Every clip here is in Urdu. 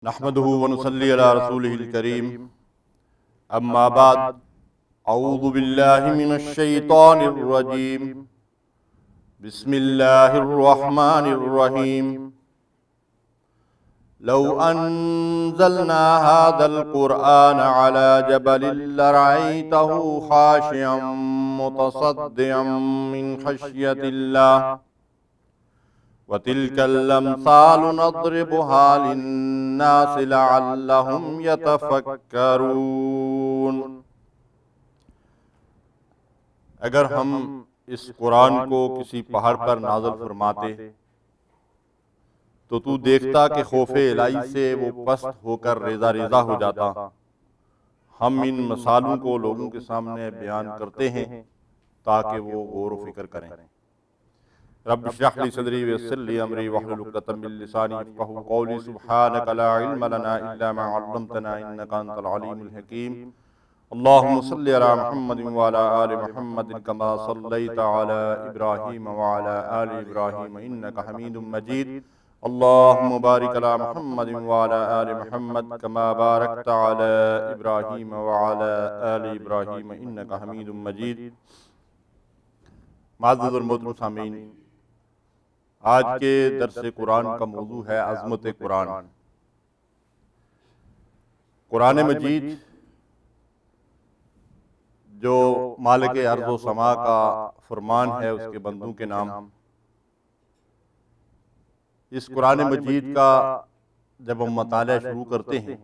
نحمده ونصلي على رسوله الكريم اما بعد اعوذ باللہ من الشیطان الرجیم بسم اللہ الرحمن الرحیم لو انزلنا هذا القرآن على جبل لرأيته خاشعا متصدعا من خشية الله وَتِلْكَ الْأَمْثَالُ نَضْرِبُهَا لِلنَّاسِ لَعَلَّهُمْ يَتَفَكَّرُونَ۔ اگر ہم اس قرآن کو کسی پہاڑ پر نازل فرماتے تو دیکھتا کہ خوف الہی سے وہ پست ہو کر ریزہ ریزہ ہو جاتا۔ ہم ان مثالوں کو لوگوں کے سامنے بیان کرتے ہیں تاکہ وہ غور و فکر کریں۔ رب اشرح لي صدري ويسر لي امري واحلل عقدة من لساني يفقهوا قولي سبحانك لا علم لنا الا ما علمتنا انك انت العليم الحكيم اللهم صل على محمد وعلى ال محمد كما صليت على ابراهيم وعلى ال ابراهيم انك حميد مجيد اللهم بارك على محمد وعلى ال محمد كما باركت على ابراهيم وعلى ال ابراهيم انك حميد مجيد۔ معزز اور محترم سامعین، آج کے درس قرآن کا موضوع ہے عظمت قرآن۔ قرآن مجید جو مالک ارض و سما کا فرمان ہے اس کے بندوں کے نام، اس قرآن مجید کا جب ہم مطالعہ شروع کرتے ہیں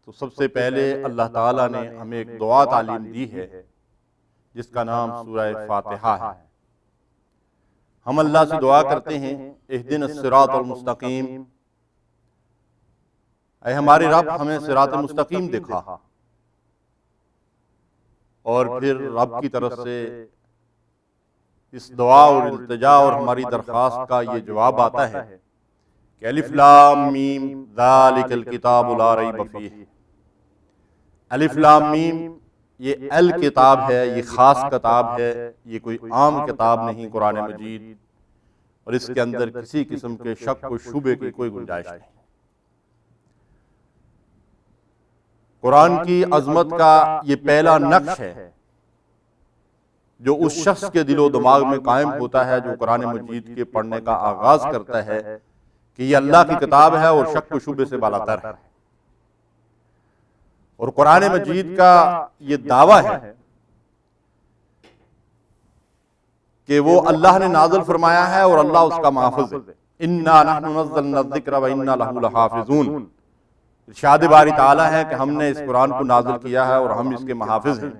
تو سب سے پہلے اللہ تعالیٰ نے ہمیں ایک دعا تعلیم دی ہے جس کا نام سورہ فاتحہ ہے۔ ہم اللہ سے دعا کرتے ہیں اہدنا الصراط المستقیم، اے ہمارے رب ہمیں صراط مستقیم دکھا، اور پھر رب کی طرف سے اس دعا اور التجا اور ہماری درخواست کا یہ جواب آتا ہے کہ الف لام میم ذالک الکتاب لا ریب فیہ۔ الف لام میم یہ کتاب ہے، یہ خاص کتاب ہے، یہ کوئی عام کتاب نہیں قرآن مجید، اور اس کے اندر کسی قسم کے شک و شبے کی کوئی گنجائش نہیں۔ قرآن کی عظمت کا یہ پہلا نقش ہے جو اس شخص کے دل و دماغ میں قائم ہوتا ہے جو قرآن مجید کے پڑھنے کا آغاز کرتا ہے کہ یہ اللہ کی کتاب ہے اور شک و شبے سے بالاتر ہے۔ اور قرآن مجید کا یہ دعویٰ ہے کہ وہ اللہ نے نازل فرمایا ہے اور اللہ اس کا محافظ ہے۔ اِنَّا نَحْنُ نَزَّلْنَا الذِّكْرَ وَإِنَّا لَهُ لَحَافِظُونَ۔ ارشاد باری تعالیٰ ہے کہ ہم نے اس قرآن کو نازل کیا ہے اور ہم اس کے محافظ ہیں۔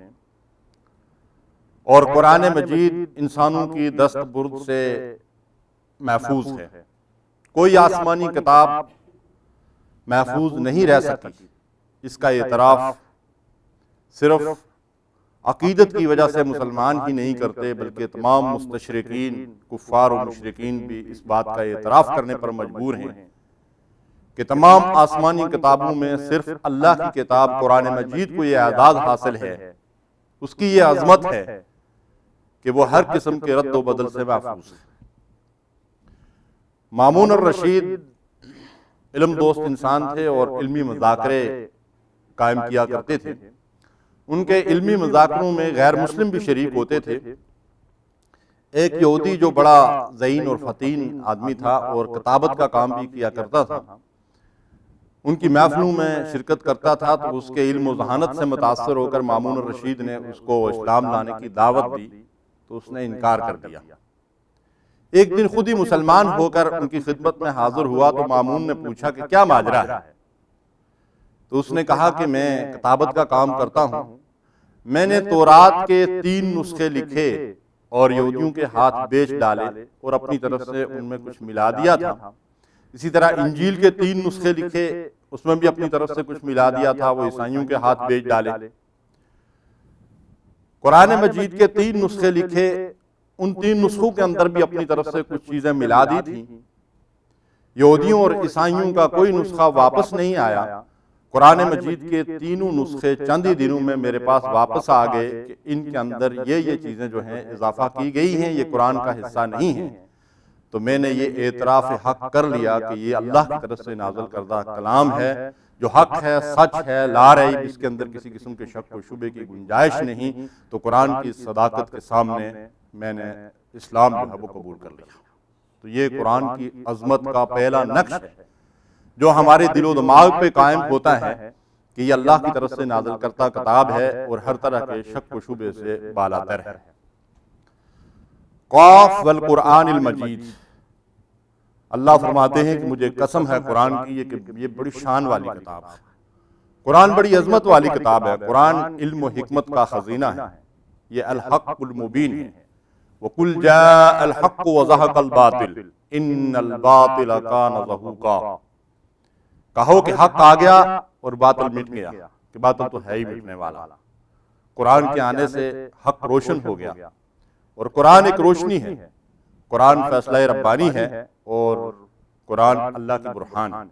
اور قرآن مجید انسانوں کی دست برد سے محفوظ ہے، کوئی آسمانی کتاب محفوظ نہیں رہ سکتی۔ اس کا اعتراف صرف عقیدت کی وجہ سے مسلمان ہی نہیں کرتے بلکہ تمام مستشرقین، کفار و مشرکین بھی اس بات کا اعتراف کرنے پر مجبور ہیں کہ تمام آسمانی کتابوں میں صرف اللہ کی کتاب قرآن مجید کو یہ اعزاز حاصل ہے، اس کی یہ عظمت ہے کہ وہ ہر قسم کے رد و بدل سے محفوظ ہے۔ مامون الرشید علم دوست انسان تھے اور علمی مذاکرے قائم کیا کرتے تھے۔ ان کے علمی مذاکروں میں غیر مسلم بھی شریک ہوتے تھے۔ ایک یہودی جو بڑا ذہین اور فطین آدمی تھا اور کتابت کا کام بھی کیا کرتا تھا، ان کی محفلوں میں شرکت کرتا تھا تو اس کے علم و ذہانت سے متاثر ہو کر مامون الرشید نے اس کو اسلام لانے کی دعوت دی تو اس نے انکار کر دیا۔ ایک دن خود ہی مسلمان ہو کر ان کی خدمت میں حاضر ہوا تو مامون نے پوچھا کہ کیا ماجرا ہے؟ تو اس نے کہا کہ میں کتابت کا کام کرتا ہوں، میں نے تورات کے 3 نسخے لکھے اور یہودیوں کے ہاتھ بیچ ڈالے اور اپنی طرف سے ان میں کچھ ملا دیا تھا۔ اسی طرح انجیل کے 3 نسخے لکھے، اس میں بھی اپنی طرف سے کچھ ملا دیا تھا، وہ عیسائیوں کے ہاتھ بیچ ڈالے۔ قرآن مجید کے 3 نسخے لکھے، ان 3 نسخوں کے اندر بھی اپنی طرف سے کچھ چیزیں ملا دی تھیں۔ یہودیوں اور عیسائیوں کا کوئی نسخہ واپس نہیں آیا۔ قرآن مجید کے 3 نسخے چند ہی دنوں میں میرے پاس واپس آ گئے کہ ان کے اندر یہ چیزیں جو ہیں اضافہ کی گئی ہیں، یہ قرآن کا حصہ نہیں ہیں۔ تو میں نے یہ اعتراف حق کر لیا کہ یہ اللہ کی طرف سے نازل کردہ کلام ہے جو حق ہے، سچ ہے، لا ریب، اس کے اندر کسی قسم کے شک و شبے کی گنجائش نہیں، تو قرآن کی صداقت کے سامنے میں نے اسلام جو ہے وہ قبول کر لیا۔ تو یہ قرآن کی عظمت کا پہلا نقش ہے جو ہمارے دل و دماغ پہ قائم ہوتا ہے کہ یہ اللہ کی طرف سے نازل کرتا کتاب ہے اور ہر طرح کے شک و شبے سے بالاتر ہے۔ قاف والقرآن المجید، اللہ فرماتے ہیں کہ مجھے قسم ہے قرآن کی کہ یہ بڑی شان والی کتاب ہے، قرآن بڑی عظمت والی کتاب ہے، قرآن علم و حکمت کا خزینہ ہے، یہ الحق المبین ہے۔ وَقُلْ جَاءَ الْحَقُّ وَزَهَقَ الْبَاطِلُ إِنَّ الْبَاطِلَ كَانَ زَهُوقًا، کہو کہ حق آ گیا اور باطل مٹ گیا، کہ باطل تو ہے ہی مٹنے والا۔ قرآن کے آنے سے حق روشن ہو گیا، اور قرآن ایک روشنی ہے، قرآن فیصلہ ربانی ہے، اور قرآن اللہ کی برہان ہے۔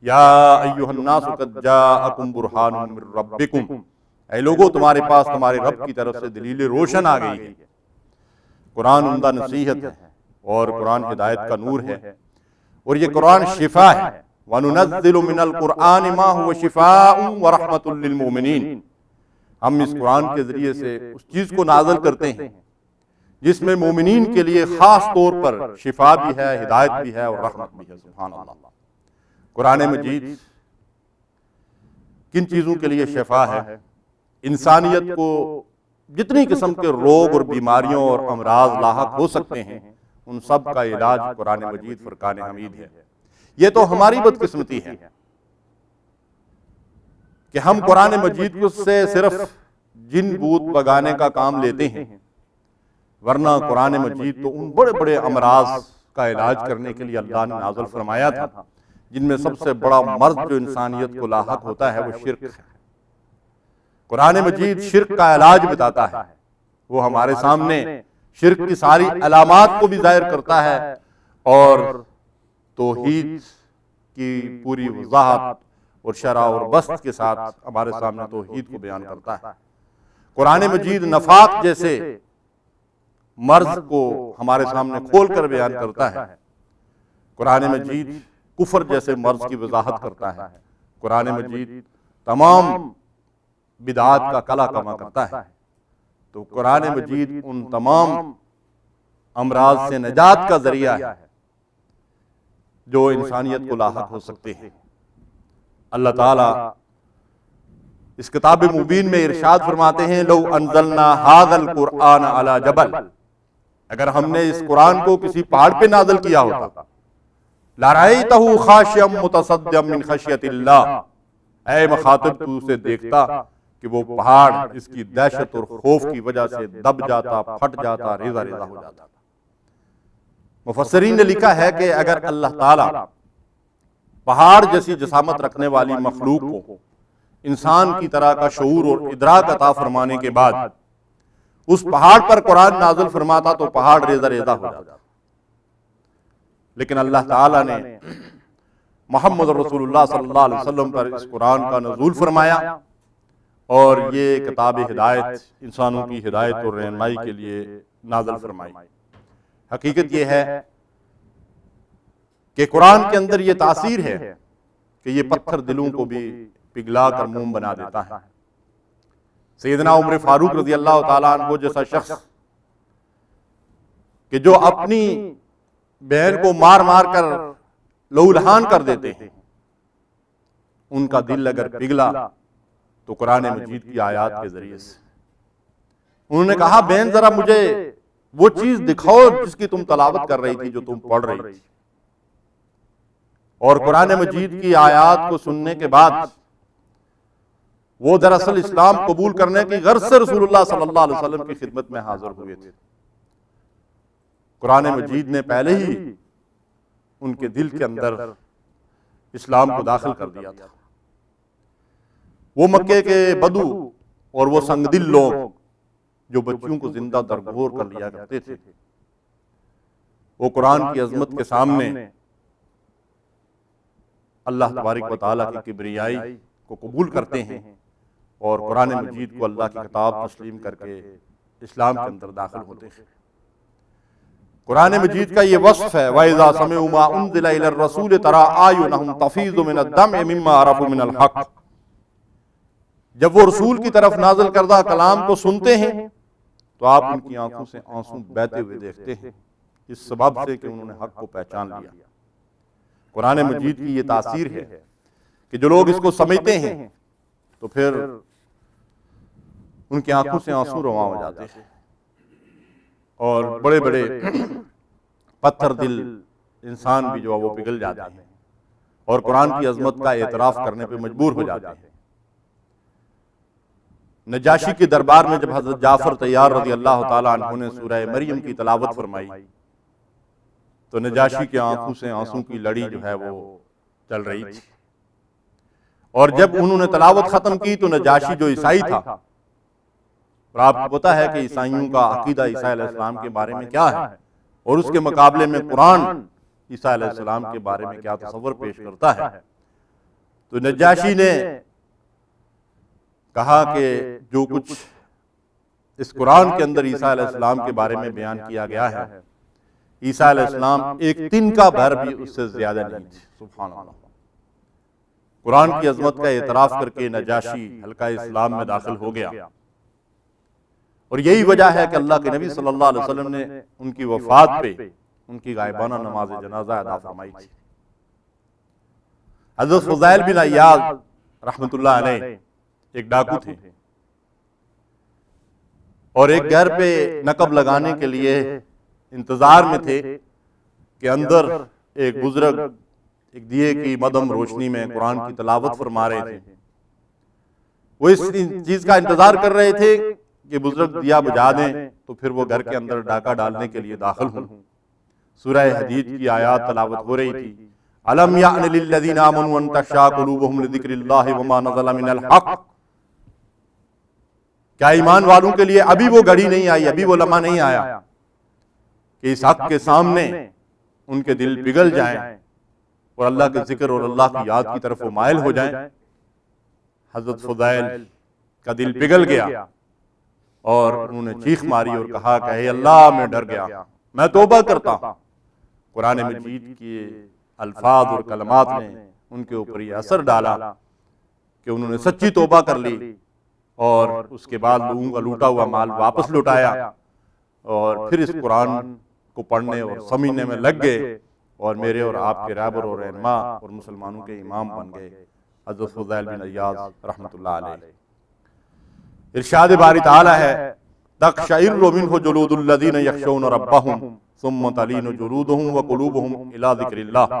یا ایھا الناس قد جاءکم برہان من ربکم، اے لوگو تمہارے پاس تمہارے رب کی طرف سے دلیل روشن آ گئی ہے۔ قرآن عمدہ نصیحت ہے، اور قرآن ہدایت کا نور ہے، اور یہ قرآن شفا ہے۔ وَنُنَزِّلُ مِنَ الْقُرْآنِ مَا هُوَ شِفَاءٌ وَرَحْمَةٌ لِّلْمُؤْمِنِينَ، ہم اس قرآن کے ذریعے سے اس چیز کو نازل کرتے ہیں جس میں مومنین کے لیے خاص طور پر شفا بھی ہے، ہدایت بھی ہے، اور رحمت بھی ہے۔ سبحان اللہ۔ قرآن مجید کن چیزوں کے لیے شفا ہے؟ انسانیت کو جتنی قسم کے روگ اور بیماریوں اور امراض لاحق ہو سکتے ہیں، ان سب کا علاج قرآن مجید فرقان حمید ہے۔ یہ تو ہماری بدقسمتی ہے کہ ہم قرآن مجید سے صرف جن بوت بگانے کا کام لیتے ہیں، ورنہ قرآن مجید تو ان بڑے بڑے امراض کا علاج کرنے کے لیے اللہ نے نازل فرمایا تھا، جن میں سب سے بڑا مرض جو انسانیت کو لاحق ہوتا ہے وہ شرک ہے۔ قرآن مجید شرک کا علاج بتاتا ہے، وہ ہمارے سامنے شرک کی ساری علامات کو بھی ظاہر کرتا ہے، اور توحید کی پوری وضاحت اور شرح اور بسط کے ساتھ ہمارے سامنے توحید کو بیان کرتا ہے۔ قرآن مجید نفاق جیسے مرض کو ہمارے سامنے کھول کر بیان کرتا ہے، قرآن مجید کفر جیسے مرض کی وضاحت کرتا ہے، قرآن مجید تمام بدعات کا کلا کما کرتا ہے۔ تو قرآن مجید ان تمام امراض سے نجات کا ذریعہ ہے جو انسانیت کو لاحق ہو سکتے ہیں۔ اللہ تعالیٰ اس کتاب مبین میں ارشاد فرماتے ہیں، لو انزلنا ھذا القرآن علی جبل، اگر ہم نے اس قرآن کو کسی پہاڑ پہ نازل کیا ہوتا، لرأیتہ خاشعا متصدعا من خشیۃ اللہ، اے مخاطب تو اسے دیکھتا کہ وہ پہاڑ اس کی دہشت اور خوف کی وجہ سے دب جاتا، پھٹ جاتا، ریزہ ریزہ ہو جاتا۔ مفسرین نے لکھا ہے کہ اگر اللہ تعالیٰ پہاڑ جیسی جسامت رکھنے والی مخلوق کو انسان کی طرح کا شعور اور ادراک عطا فرمانے کے بعد اس پہاڑ پر قرآن نازل فرماتا تو پہاڑ ریزہ ریزہ ہو جاتا، لیکن اللہ تعالیٰ نے محمد رسول اللہ صلی اللہ علیہ وسلم پر اس قرآن کا نزول فرمایا، اور یہ کتاب ہدایت انسانوں کی ہدایت اور رہنمائی کے لیے نازل فرمائی۔ حقیقت یہ ہے کہ قرآن کے اندر یہ تاثیر ہے کہ یہ پتھر دلوں کو بھی پگھلا کر موم بنا دیتا ہے۔ سیدنا عمر فاروق رضی اللہ تعالیٰ عنہ جیسا شخص کہ جو اپنی بہن کو مار مار کر لہو لہان کر دیتے ہیں، ان کا دل اگر پگھلا تو قرآن مجید کی آیات کے ذریعے سے انہوں نے کہا، بہن ذرا مجھے وہ چیز دکھاؤ جس کی تم تلاوت کر رہی تھی، جو تم پڑھ رہی تھی۔ اور قرآن مجید کی آیات کو سننے کے بعد وہ دراصل اسلام قبول کرنے کی غرض سے رسول اللہ صلی اللہ علیہ وسلم کی خدمت میں حاضر ہوئے تھے۔ قرآن مجید نے پہلے ہی ان کے دل کے اندر اسلام کو داخل کر دیا تھا۔ وہ مکے کے بدو اور وہ سنگ دل لوگ جو بچیوں کو زندہ درگور کر لیا کرتے تھے، وہ قرآن کی عظمت کے سامنے اللہ تبارک و تعالیٰ کی کبریائی کو قبول کرتے ہیں، اور قرآن مجید کو اللہ کی کتاب تسلیم کر کے اسلام کے اندر داخل ہوتے ہیں۔ قرآن مجید کا یہ وصف ہے وَإِذَا سَمِعُوا مَا أُنزِلَ إِلَى الرَّسُولِ تَرَىٰ أَعْيُنَهُمْ تَفِيضُ مِنَ الدَّمْعِ مِمَّا عَرَفُوا مِنَ الْحَقِّ، جب وہ رسول کی طرف نازل کردہ کلام کو سنتے ہیں تو آپ ان کی آنکھوں سے آنسو بہتے ہوئے دیکھتے ہیں، اس سبب سے کہ انہوں نے حق کو پہچان لیا۔ قرآن مجید کی یہ تاثیر ہے کہ جو لوگ اس کو سمجھتے ہیں تو پھر ان کی آنکھوں سے آنسو رواں ہو جاتے ہیں، اور بڑے بڑے پتھر دل انسان بھی جو ہے وہ پگھل جاتے ہیں اور قرآن کی عظمت کا اعتراف کرنے پہ مجبور ہو جاتے ہیں۔ نجاشی کے دربار میں جب حضرت جعفر طیار رضی اللہ تعالیٰ عنہ نے سورہ مریم کی تلاوت فرمائی تو نجاشی کے آنکھوں سے آنسو کی لڑی جو ہے وہ چل رہی تھی، اور جب انہوں نے تلاوت ختم کی تو نجاشی جو عیسائی تھا، اور آپ کو پتا ہے کہ عیسائیوں کا عقیدہ عیسیٰ علیہ السلام کے بارے میں کیا ہے، اور اس کے مقابلے میں قرآن عیسیٰ علیہ السلام کے بارے میں کیا تصور پیش کرتا ہے، تو نجاشی نے کہا کہ جو کچھ اس قرآن کے اندر عیسیٰ علیہ السلام کے بارے میں بیان کیا گیا ہے، عیسیٰ علیہ السلام ایک تن کا بھر بھی اس سے زیادہ نہیں تھے۔ سبحان اللہ۔ قرآن کی عظمت کا اعتراف کر کے نجاشی حلقہ اسلام میں داخل ہو گیا، اور یہی وجہ ہے کہ اللہ کے نبی صلی اللہ علیہ وسلم نے ان کی وفات پہ ان کی غائبانہ نماز جنازہ ادا فرمائی تھی۔ حضرت فضیل بن عیاض رحمۃ اللہ علیہ ایک ڈاکو تھے، اور ایک گھر پہ نقب لگانے کے لیے انتظار میں تھے کہ اندر ایک بزرگ ایک دیے کی مدھم روشنی میں قرآن کی تلاوت فرما رہے تھے۔ وہ اس چیز کا انتظار کر رہے تھے کہ بزرگ دیا بجھا دیں تو پھر وہ گھر کے اندر ڈاکہ ڈالنے کے لیے داخل ہوں۔ سورہ حدید کی آیات تلاوت ہو رہی تھی، أَلَمْ يَعْنِ لِلَّذِينَ آمَنُوا أَن تَخْشَعَ قُلُوبُهُمْ لِذِكْرِ اللَّهِ وَمَا نَزَلَ مِنَ الْحَقِّ، کیا ایمان والوں کے لیے ابھی وہ گھڑی نہیں آئی، ابھی وہ لمحہ نہیں آیا کہ اس حق کے سامنے ان کے دل پگھل جائیں اور اللہ کے ذکر اور اللہ کی یاد کی طرف وہ مائل ہو جائیں؟ حضرت فضیل کا دل پگھل گیا اور انہوں نے چیخ ماری اور کہا کہ اے اللہ میں ڈر گیا، میں توبہ کرتا ہوں۔ قرآن مجید کے الفاظ اور کلمات نے ان کے اوپر یہ اثر ڈالا کہ انہوں نے سچی توبہ کر لی، اور اس کے بعد لوگوں کا لوٹا ہوا مال واپس لوٹایا، اور پھر اس قرآن کو پڑھنے اور سمجھنے میں لگ گئے، اور میرے اور آپ کے رہبر اور رہنما اور مسلمانوں کے امام بن گئے حضرت فضیل بن عیاض رحمۃ اللہ علیہ۔ ارشاد باری تعالیٰ ہے تقشعر منہ جلود الذین یخشون ربہم ثم تلین جلودہم وقلوبہم الی ذکر اللہ۔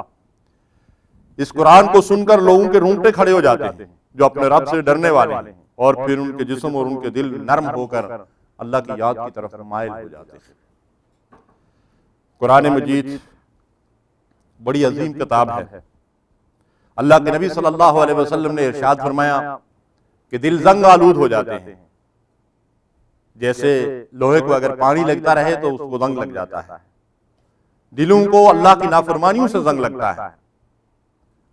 اس قرآن کو سن کر لوگوں کے رونگٹے کھڑے ہو جاتے ہیں جو اپنے رب سے ڈرنے والے ہیں، اور پھر ان کے جسم اور ان کے دل نرم ہو کر اللہ کی یاد کی طرف مائل ہو جاتے ہیں۔ قرآن مجید بڑی عظیم کتاب ہے۔ اللہ کے نبی صلی اللہ علیہ وسلم نے ارشاد فرمایا کہ دل زنگ آلود ہو جاتے ہیں، جیسے لوہے کو اگر پانی لگتا رہے تو اس کو زنگ لگ جاتا ہے، دلوں کو اللہ کی نافرمانیوں سے زنگ لگتا ہے۔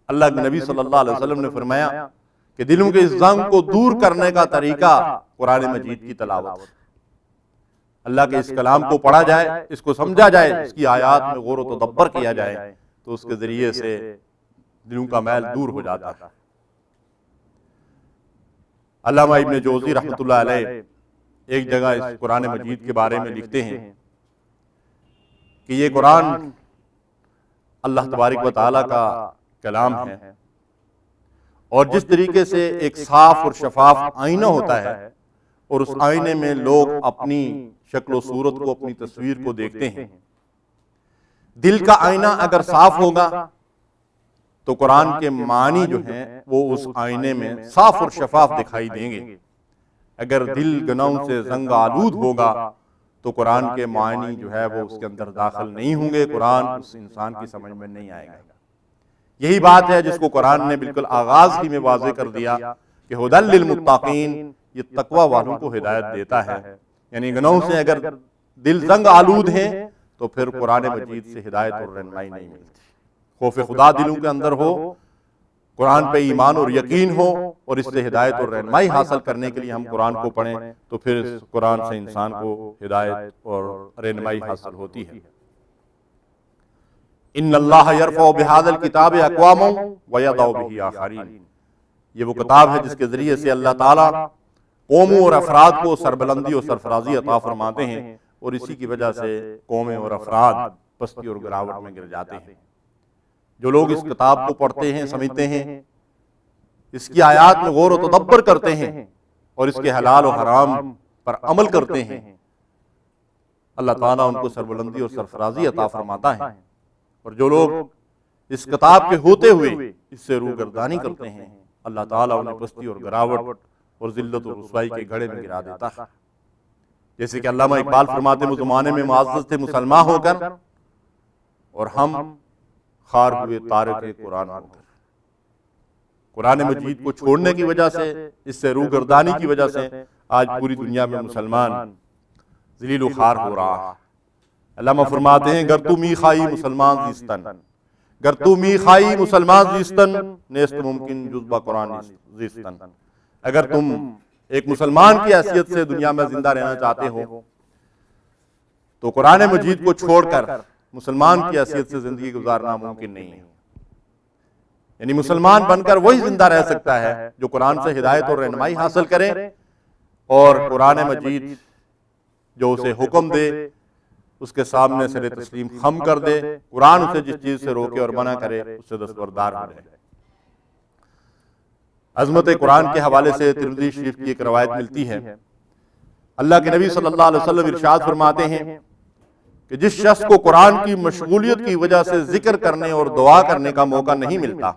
اللہ کے نبی صلی اللہ علیہ وسلم نے فرمایا کہ دلوں کے اس زنگ کو دور کرنے کا طریقہ قرآن مجید کی تلاوت، اللہ کے اس کلام کو پڑھا جائے، اس کو سمجھا جائے، اس کی آیات میں غور و تدبر کیا جائے تو اس کے ذریعے سے دلوں کا میل دور ہو جاتا ہے۔ علامہ ابن جوزی رحمۃ اللہ علیہ ایک جگہ اس قرآن مجید کے بارے میں لکھتے ہیں کہ یہ قرآن اللہ تبارک و تعالیٰ کا کلام ہے، اور جس طریقے سے ایک صاف اور شفاف آئینہ ہوتا ہے اور اس آئینے میں لوگ اپنی شکل و صورت کو، اپنی تصویر کو دیکھتے ہیں، دل کا آئینہ اگر صاف ہوگا تو قرآن کے معنی جو ہیں وہ اس آئینے میں صاف اور شفاف دکھائی دیں گے۔ اگر دل گناہوں سے زنگ آلود ہوگا تو قرآن کے معنی جو ہے وہ اس کے اندر داخل نہیں ہوں گے، قرآن اس انسان کی سمجھ میں نہیں آئے گا۔ یہی بات ہے جس کو قرآن نے بالکل آغاز ہی میں واضح کر دیا کہ ھدی للمتقین، یہ تقوی والوں کو ہدایت دیتا ہے۔ یعنی گناہوں سے اگر دل زنگ آلود ہیں تو پھر قرآن مجید سے ہدایت اور رہنمائی نہیں ملتی۔ خوف خدا دلوں کے اندر ہو، قرآن پہ ایمان اور یقین ہو، اور اس سے ہدایت اور رہنمائی حاصل کرنے کے لیے ہم قرآن کو پڑھیں تو پھر اس قرآن سے انسان کو ہدایت اور رہنمائی حاصل ہوتی ہے۔ ان اللہ یرفع بہذا الکتاب اقواما ویضع بہ آخرین، یہ وہ کتاب ہے جس کے ذریعے سے اللہ تعالیٰ قوموں اور افراد کو سربلندی اور سرفرازی عطا فرماتے ہیں، اور اسی کی وجہ سے قومیں اور افراد پستی اور گراوٹ میں گر جاتے ہیں۔ جو لوگ اس کتاب کو پڑھتے ہیں، سمجھتے ہیں، اس کی آیات میں غور و تدبر کرتے ہیں اور اس کے حلال و حرام پر عمل کرتے ہیں، اللہ تعالیٰ ان کو سربلندی اور سرفرازی عطا فرماتا ہے۔ اور جو لوگ اس کتاب کے ہوتے ہوئے اس سے روگردانی کرتے ہیں، اللہ تعالیٰ انہیں پستی اور گراوٹ اور ذلت و رسوائی کے گھڑے میں گرا دیتا ہے۔ جیسے کہ علامہ اقبال فرماتے ہیں، وہ زمانے میں معزز تھے مسلمان ہو کر، اور ہم خار ہوئے تارک قرآن ہو کر۔ قرآن مجید کو چھوڑنے کی وجہ سے، اس سے روگردانی کی وجہ سے آج پوری دنیا میں مسلمان ذلیل و خوار ہو رہا ہے۔ علامہ فرماتے ہیں، گر تو می خائی مسلمان زیستن، گر تو می خائی مسلمان زیستن، نیست ممکن جزبہ قرآن زیستن۔ اگر تم ایک مسلمان کی حیثیت سے دنیا میں زندہ رہنا چاہتے ہو تو قرآن مجید کو چھوڑ کر مسلمان کی حیثیت سے زندگی گزارنا ممکن نہیں ہے۔ یعنی مسلمان بن کر وہی زندہ رہ سکتا ہے جو قرآن سے ہدایت اور رہنمائی حاصل کرے، اور قرآن مجید جو اسے حکم دے اس کے سامنے سر تسلیم خم کر دے، قرآن اسے جس چیز سے روکے اور منع کرے اس سے دستبردار ہو جائے۔ عظمت قرآن کے حوالے سے ترمذی شریف کی ایک روایت ملتی ہے، اللہ کے نبی صلی اللہ علیہ وسلم ارشاد فرماتے ہیں کہ جس شخص کو قرآن کی مشغولیت کی وجہ سے ذکر کرنے اور دعا کرنے کا موقع نہیں ملتا،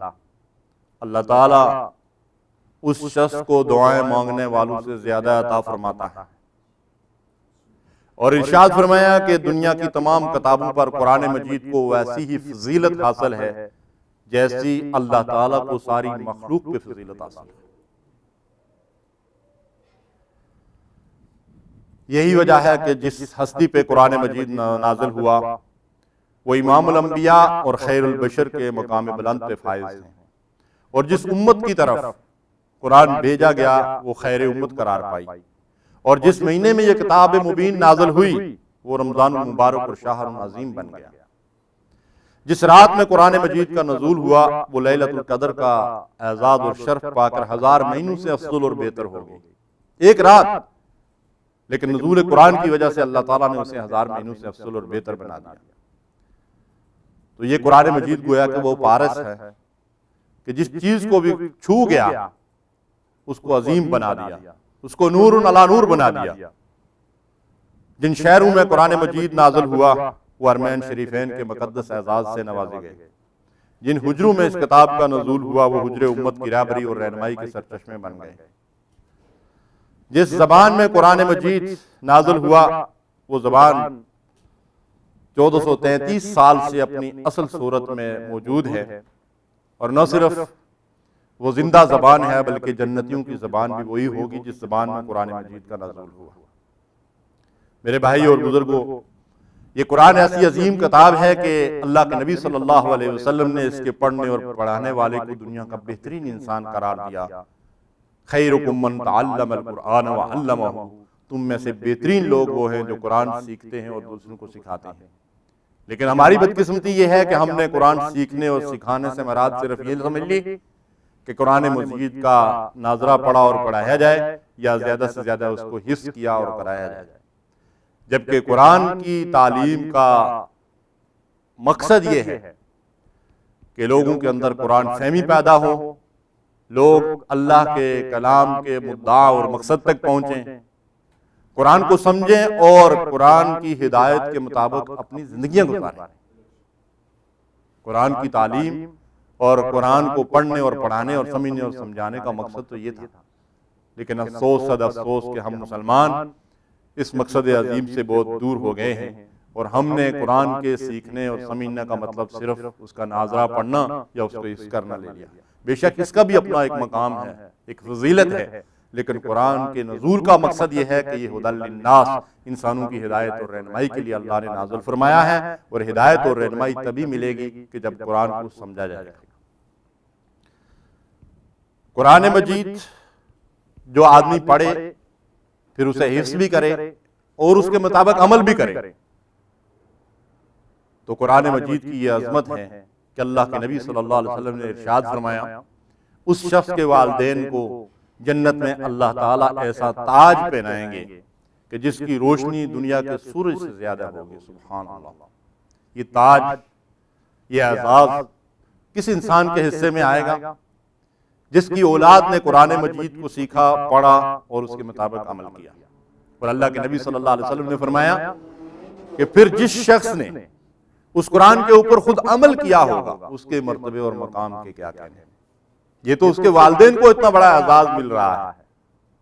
اللہ تعالیٰ اس شخص کو دعائیں مانگنے والوں سے زیادہ عطا فرماتا ہے۔ اور ارشاد فرمایا کہ دنیا کی تمام کتابوں پر قرآن مجید کو ویسی ہی فضیلت حاصل ہے جیسی اللہ تعالیٰ کو ساری مخلوق پہ فضیلت حاصل ہے۔ یہی وجہ ہے کہ جس ہستی پہ قرآن مجید نازل ہوا وہ امام الانبیاء اور خیر البشر کے مقام بلند پہ فائز ہیں، اور جس امت کی طرف قرآن بھیجا گیا وہ خیر امت قرار پائی، اور جس مہینے میں یہ کتاب مبین نازل ہوئی وہ رمضان المبارک اور شہر عظیم بن گیا۔ جس رات میں قرآن مجید کا نزول ہوا وہ لیلۃ القدر کا اعزاز اور شرف پا کر 1000 مہینوں سے افضل اور بہتر ہو گئی۔ ایک رات، لیکن نزول قرآن کی وجہ سے اللہ تعالیٰ نے اسے 1000 مہینوں سے افضل اور بہتر بنا دیا۔ تو یہ قرآن مجید گویا کہ وہ پارس ہے کہ جس چیز کو بھی چھو گیا اس کو عظیم بنا دیا، اس کو نور علی نور بنا دیا۔ جن شہروں میں قرآن مجید نازل ہوا وہ حرمین شریفین کے مقدس اعزاز سے نوازے گئے۔ جن حجروں میں اس کتاب کا نزول ہوا وہ حجر امت کی رہبری اور رہنمائی کے سرچشمے بن گئے۔ جس زبان میں قرآن مجید نازل ہوا وہ زبان 1433 سال سے اپنی اصل صورت میں موجود ہے، اور نہ صرف وہ زندہ زبان ہے بلکہ جنتیوں کی زبان بھی وہی ہوگی جس زبان میں قرآن مجید کا نزول ہوا۔ میرے بھائی اور بزرگوں، یہ قرآن ایسی عظیم کتاب ہے کہ اللہ کے نبی صلی اللہ علیہ وسلم نے اس کے پڑھنے اور پڑھانے والے کو دنیا کا بہترین انسان قرار دیا۔ خیرکم من تعلم القرآن وعلمہ، تم میں سے بہترین لوگ وہ ہیں جو قرآن سیکھتے ہیں اور دوسروں کو سکھاتے ہیں۔ لیکن ہماری بدقسمتی یہ ہے کہ ہم نے قرآن سیکھنے اور سکھانے سے مراد صرف یہ سمجھ لی کہ قرآن مجید کا ناظرہ پڑھا اور پڑھایا جائے، یا زیادہ سے زیادہ اس کو حفظ کیا اور کرایا جائے، جبکہ قرآن کی تعلیم کا مقصد یہ ہے کہ لوگوں کے اندر قرآن فہمی پیدا ہو، لوگ اللہ کے کلام کے مدعا اور مقصد تک پہنچیں، قرآن کو سمجھیں اور قرآن کی ہدایت کے مطابق اپنی زندگیاں گزاریں۔ قرآن کی تعلیم اور قرآن کو پڑھنے اور پڑھانے اور سمجھنے اور سمجھانے کا مقصد تو یہ تھا، لیکن افسوس صد افسوس کہ ہم مسلمان اس مقصد عظیم سے بہت دور ہو گئے ہیں، اور ہم نے قرآن کے سیکھنے اور سمجھنے کا مطلب صرف اس کا ناظرہ پڑھنا یا اس کو حفظ کرنا لے لیا۔ بے شک اس کا بھی اپنا ایک مقام ہے، ایک فضیلت ہے، لیکن قرآن کے نزول کا مقصد یہ ہے کہ یہ ھدی للناس، انسانوں کی ہدایت اور رہنمائی کے لیے اللہ نے نازل فرمایا ہے، اور ہدایت اور رہنمائی تبھی ملے گی کہ جب قرآن کو سمجھا جائے گا۔ قرآن مجید جو آدمی پڑھے پھر اسے حفظ بھی کرے اور اس کے مطابق عمل بھی کرے، تو قرآن مجید کی یہ عظمت ہے کہ اللہ کے نبی صلی اللہ علیہ وسلم نے ارشاد فرمایا اس شخص کے والدین کو جنت میں اللہ تعالیٰ ایسا تاج پہنائیں گے کہ جس کی روشنی دنیا کے سورج سے زیادہ ہوگی. سبحان اللہ. یہ تاج، یہ اعزاز کس انسان کے حصے میں آئے گا؟ جس کی اولاد نے قرآن مجید کو سیکھا، پڑھا اور اس کے مطابق عمل کیا. اور اللہ کے نبی صلی اللہ علیہ وسلم نے فرمایا کہ پھر جس شخص نے اس قرآن کے اوپر خود عمل کیا ہوگا اس کے مرتبے اور مقام کے کیا کہنے ہیں. یہ تو اس کے والدین کو اتنا بڑا اعزاز مل رہا ہے،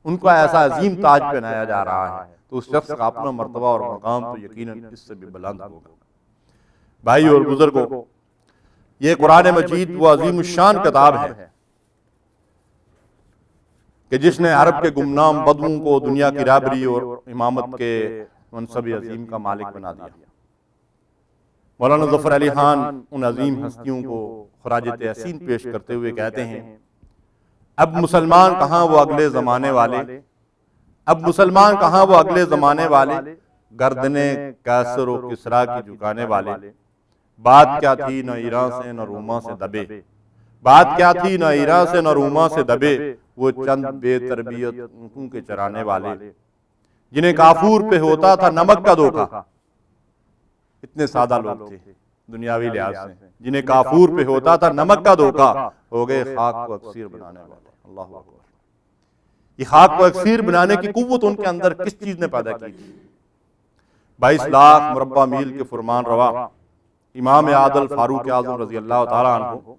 ان کو ایسا عظیم تاج پہنایا جا رہا ہے، تو اس شخص کا اپنا مرتبہ اور مقام تو یقیناً اس سے بھی بلند ہوگا. بھائی اور بزرگوں، یہ قرآن مجید وہ عظیم الشان کتاب ہے کہ جس نے عرب کے گمنام بدوؤں کو دنیا کی رہبری اور امامت کے منصب عظیم کا مالک بنا دیا. مولانا ظفر علی خان ان عظیم ہستیوں کو خراج تحسین پیش کرتے ہوئے کہتے ہیں، اب مسلمان کہاں وہ اگلے زمانے والے، اب مسلمان کہاں وہ اگلے زمانے والے، گردنیں قیصر و کسریٰ کی جھکانے والے. بات کیا تھی نہ ایران سے نہ روما سے دبے، بات کیا تھی نہ ایران سے نہ روما سے دبے، وہ چند بے تربیت اونٹوں کے چرانے والے جنہیں کافور پہ ہوتا تھا نمک کا دھوکا. اتنے سادہ لوگ تھے دنیاوی لحاظ سے، جنہیں کافور پہ ہوتا تھا نمک کا دھوکا، ہو گئے خاک کو اکسیر بنانے والے. اللہ اکبر. یہ خاک کو اکسیر بنانے کی قوت ان کے اندر کس چیز نے پیدا کی تھی؟ 22 لاکھ مربع میل کے فرمان روا امام عادل فاروق اعظم رضی اللہ تعالیٰ عنہ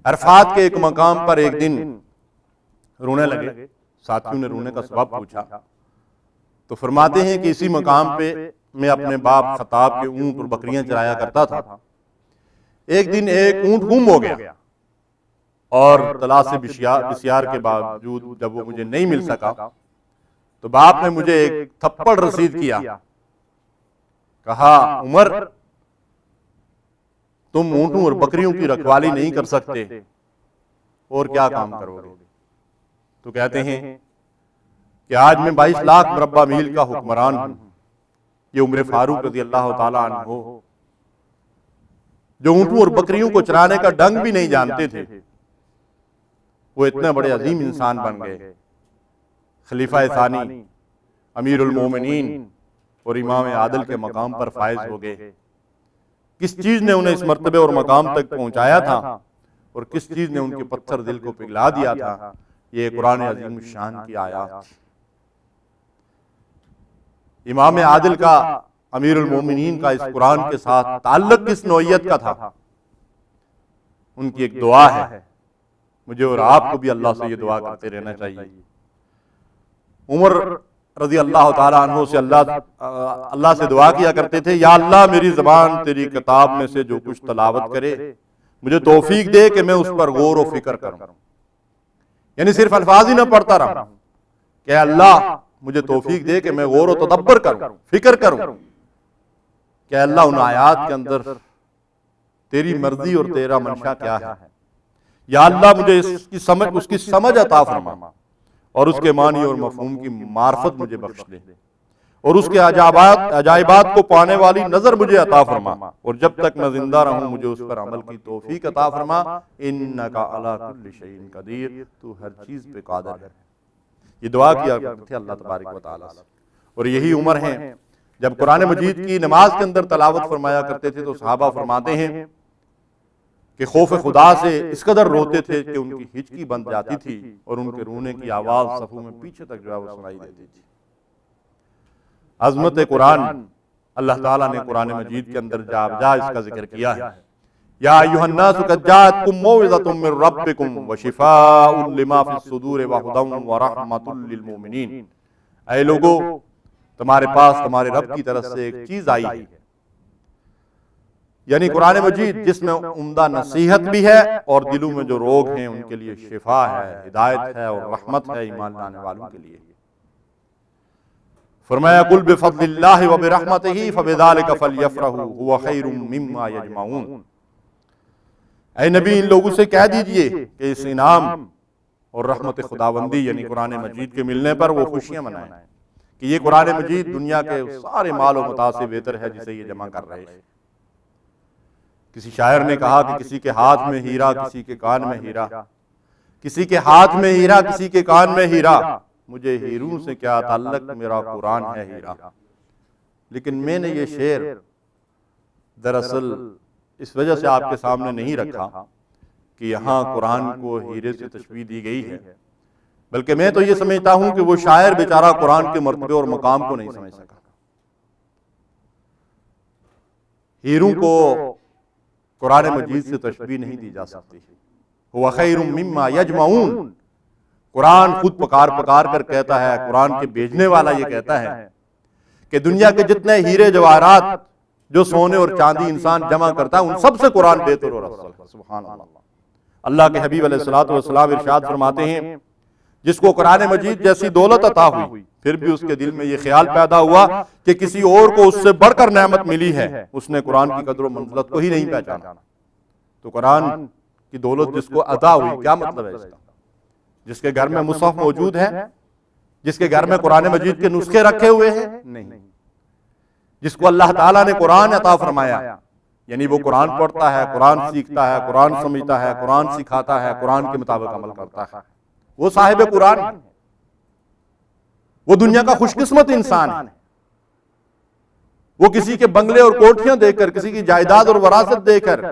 عرفات کے ایک مقام پر ایک دن رونے لگے. ساتھیوں نے رونے کا سبب پوچھا تو فرماتے ہیں کہ اسی مقام پہ میں اپنے باپ خطاب کے اونٹ اور بکریاں چرایا کرتا تھا. ایک دن ایک اونٹ گم ہو گیا اور تلاش بسیار کے باوجود جب وہ مجھے نہیں مل سکا تو باپ نے مجھے ایک تھپڑ رسید کیا. کہا، عمر تم اونٹوں اور بکریوں کی رکھوالی نہیں کر سکتے اور کیا کام کرو گے؟ تو کہتے ہیں کہ آج میں 22 لاکھ مربع میل کا حکمران ہوں. یہ عمر فاروق رضی اللہ تعالیٰ عنہ جو اونٹوں اور بکریوں کو چرانے کا ڈنگ بھی نہیں جانتے تھے، وہ اتنے بڑے عظیم انسان بن گئے، خلیفہ ثانی، امیر المومنین اور امام عادل کے مقام پر فائز ہو گئے. کس چیز نے انہیں اس مرتبے اور مقام تک پہنچایا تھا اور کس چیز نے ان کے پتھر دل کو پگھلا دیا تھا؟ یہ قرآن عظیم الشان کی آیات. امام عادل کا، امیر المومنین کا اس قرآن کے ساتھ تعلق کس نوعیت کا تھا؟ ان کی ایک دعا ہے، مجھے اور آپ کو بھی اللہ سے یہ دعا کرتے رہنا چاہیے. عمر رضی اللہ تعالیٰ عنہ سے اللہ سے دعا کیا کرتے تھے، یا اللہ میری زبان تیری کتاب میں سے جو کچھ تلاوت کرے مجھے توفیق دے کہ میں اس پر غور و فکر کروں. یعنی صرف الفاظ ہی نہ پڑھتا رہوں، کہ اللہ مجھے توفیق دے کہ میں غور و تدبر کروں، فکر کروں کہ اللہ ان آیات کے اندر تیری مرضی اور تیرا منشا کیا ہے. یا اللہ مجھے اس کی سمجھ عطا فرما اور اس کے معنی اور مفہوم کی معرفت مجھے بخش دے اور اس کے عجائبات کو پانے والی نظر مجھے عطا فرما، اور جب تک میں زندہ رہوں مجھے اس پر عمل کی توفیق عطا فرما. انک علی کل شیء قدیر، تو ہر چیز پہ قادر ہے. یہ دعا کیا کرتے تھے اللہ تبارک و تعالیٰ سے. اور یہی عمر ہیں جب قرآن مجید کی نماز کے اندر تلاوت فرمایا کرتے تھے تو صحابہ فرماتے ہیں کہ خوف خدا سے اس قدر روتے تھے کہ ان کی ہچکی بند جاتی تھی اور ان کے رونے کی آواز صفوں میں پیچھے تک جو ہے وہ سنائی دیتی تھی. عظمت قرآن، اللہ تعالیٰ نے قرآن مجید کے اندر جا اس کا ذکر کیا ہے. یا ایھا الناس قد جاءتکم موعظۃ من ربکم وشفاء لما فی الصدور وہدی ورحمۃ للمؤمنین. اے لوگو، تمہارے پاس تمہارے رب کی طرف سے ایک چیز آئی ہے، یعنی قرآن مجید، جس میں عمدہ نصیحت بھی ہے اور دلوں میں جو روگ ہیں ان کے لیے شفا ہے، ہدایت ہے اور رحمت ہے ایمان لانے والوں کے لیے. فرمایا قل بفضل اللہ وبرحمتہ فبذلک فلیفرحوا ھو خیر مما یجمعون. اے نبی، ان لوگوں سے کہہ دیجئے کہ اس انعام اور رحمت خداوندی یعنی قرآن مجید کے ملنے پر وہ خوشیاں منائیں کہ یہ قرآن مجید دنیا کے سارے مال و متاع سے بہتر ہے جسے یہ جمع کر رہے ہیں. کسی شاعر نے کہا کہ کسی کے ہاتھ میں ہیرا کسی کے کان میں ہیرا، کسی کے ہاتھ میں ہیرا کسی کے کان میں ہیرا، مجھے ہیروں سے کیا تعلق میرا قرآن ہے ہیرا۔ لیکن میں نے یہ شعر دراصل اس وجہ سے آپ کے سامنے نہیں رکھا کہ یہاں قرآن کو ہیرے سے تشبیہ دی گئی ہے، بلکہ میں تو یہ سمجھتا ہوں کہ وہ شاعر بیچارہ قرآن کے مرتبے اور مقام کو نہیں سمجھ سکا۔ ہیروں کو قرآن مجید سے تشبیہ نہیں دی جا سکتی۔ هو خیر مما یجمعون، قرآن خود پکار پکار کر کہتا ہے، قرآن کے بھیجنے والا یہ کہتا ہے کہ دنیا کے جتنے ہیرے جواہرات جو سونے اور چاندی انسان جمع کرتا ہے ان سب سے قرآن بہتر اور افضل ہے۔ سبحان اللہ۔ اللہ کے حبیب علیہ الصلوۃ والسلام ارشاد فرماتے ہیں جس کو قرآن مجید جیسی دولت عطا ہوئی پھر بھی اس کے دل میں یہ خیال پیدا ہوا کہ کسی اور کو اس سے بڑھ کر نعمت ملی ہے، اس نے قرآن کی قدر و منزلت کو ہی نہیں پہچانا۔ تو قرآن کی دولت جس کو عطا ہوئی، کیا مطلب ہے اس کا؟ جس کے گھر میں مصحف موجود ہے، جس کے گھر میں قرآن مجید کے نسخے رکھے ہوئے ہیں؟ نہیں۔ جس کو اللہ تعالیٰ نے قرآن عطا فرمایا، یعنی وہ قرآن پڑھتا ہے، قرآن سیکھتا ہے، قرآن سمجھتا ہے، قرآن سکھاتا ہے، قرآن کے مطابق عمل کرتا ہے، وہ صاحب قرآن ہے، وہ دنیا کا خوش قسمت انسان ہے۔ وہ کسی کے بنگلے اور کوٹھیاں دیکھ کر، کسی کی جائیداد اور وراثت دیکھ کر،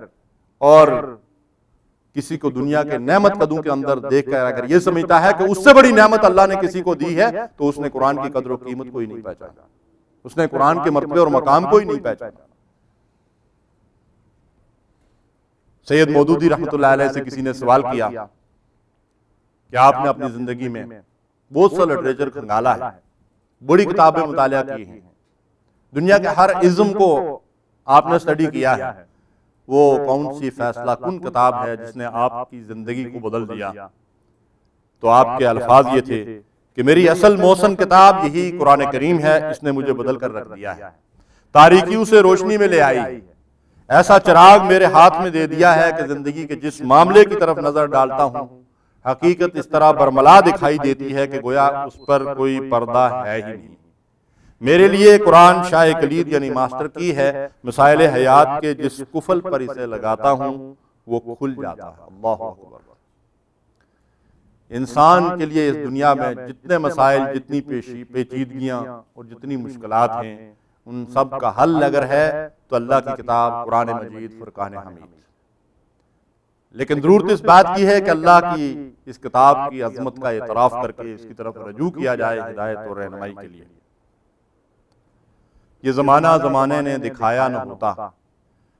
اور کسی کو دنیا کے نعمت قدوں کے اندر دیکھ کر اگر یہ سمجھتا ہے کہ اس سے بڑی نعمت اللہ نے کسی کو دی ہے تو اس نے قرآن کی قدر و قیمت کو ہی نہیں پہچانا، اس نے قرآن کے مرتبے اور مقام کو ہی نہیں پہچانا۔ سید مودودی رحمۃ اللہ علیہ سے کسی نے سوال کیا کہ آپ نے اپنی زندگی میں بہت سا لٹریچر کھنگالا ہے، بڑی کتابیں مطالعہ کی ہیں، دنیا کے ہر ازم کو آپ نے اسٹڈی کیا ہے، وہ کون سی فیصلہ کن کتاب ہے جس نے آپ کی زندگی کو بدل دیا؟ تو آپ کے الفاظ یہ تھے کہ میری اصل موسن کتاب یہی قرآن کریم ہے، اس نے مجھے بدل کر رکھ دیا ہے، تاریکیوں سے روشنی میں لے آئی، ایسا چراغ میرے ہاتھ میں دے دیا ہے کہ زندگی کے جس معاملے کی طرف نظر ڈالتا ہوں حقیقت اس طرح برملا دکھائی دیتی ہے کہ گویا اس پر کوئی پردہ ہے ہی نہیں۔ میرے لیے قرآن شاہ کلید یعنی ماسٹر کی ہے، مسائل حیات کے جس قفل پر اسے لگاتا ہوں وہ کھل جاتا ہے۔ اللہ اکبر۔ انسان کے لیے اس دنیا میں جتنے مسائل، جتنی پیچیدگیاں اور جتنی مشکلات ہیں، ان سب کا حل اگر ہے تو اللہ کی کتاب قرآن مجید فرقان حمید۔ لیکن ضرورت اس بات کی ہے کہ اللہ کی اس کتاب کی عظمت کا اعتراف کر کے اس کی طرف رجوع کیا جائے ہدایت اور رہنمائی کے لیے۔ یہ زمانہ زمانے نے دکھایا نہ ہوتا،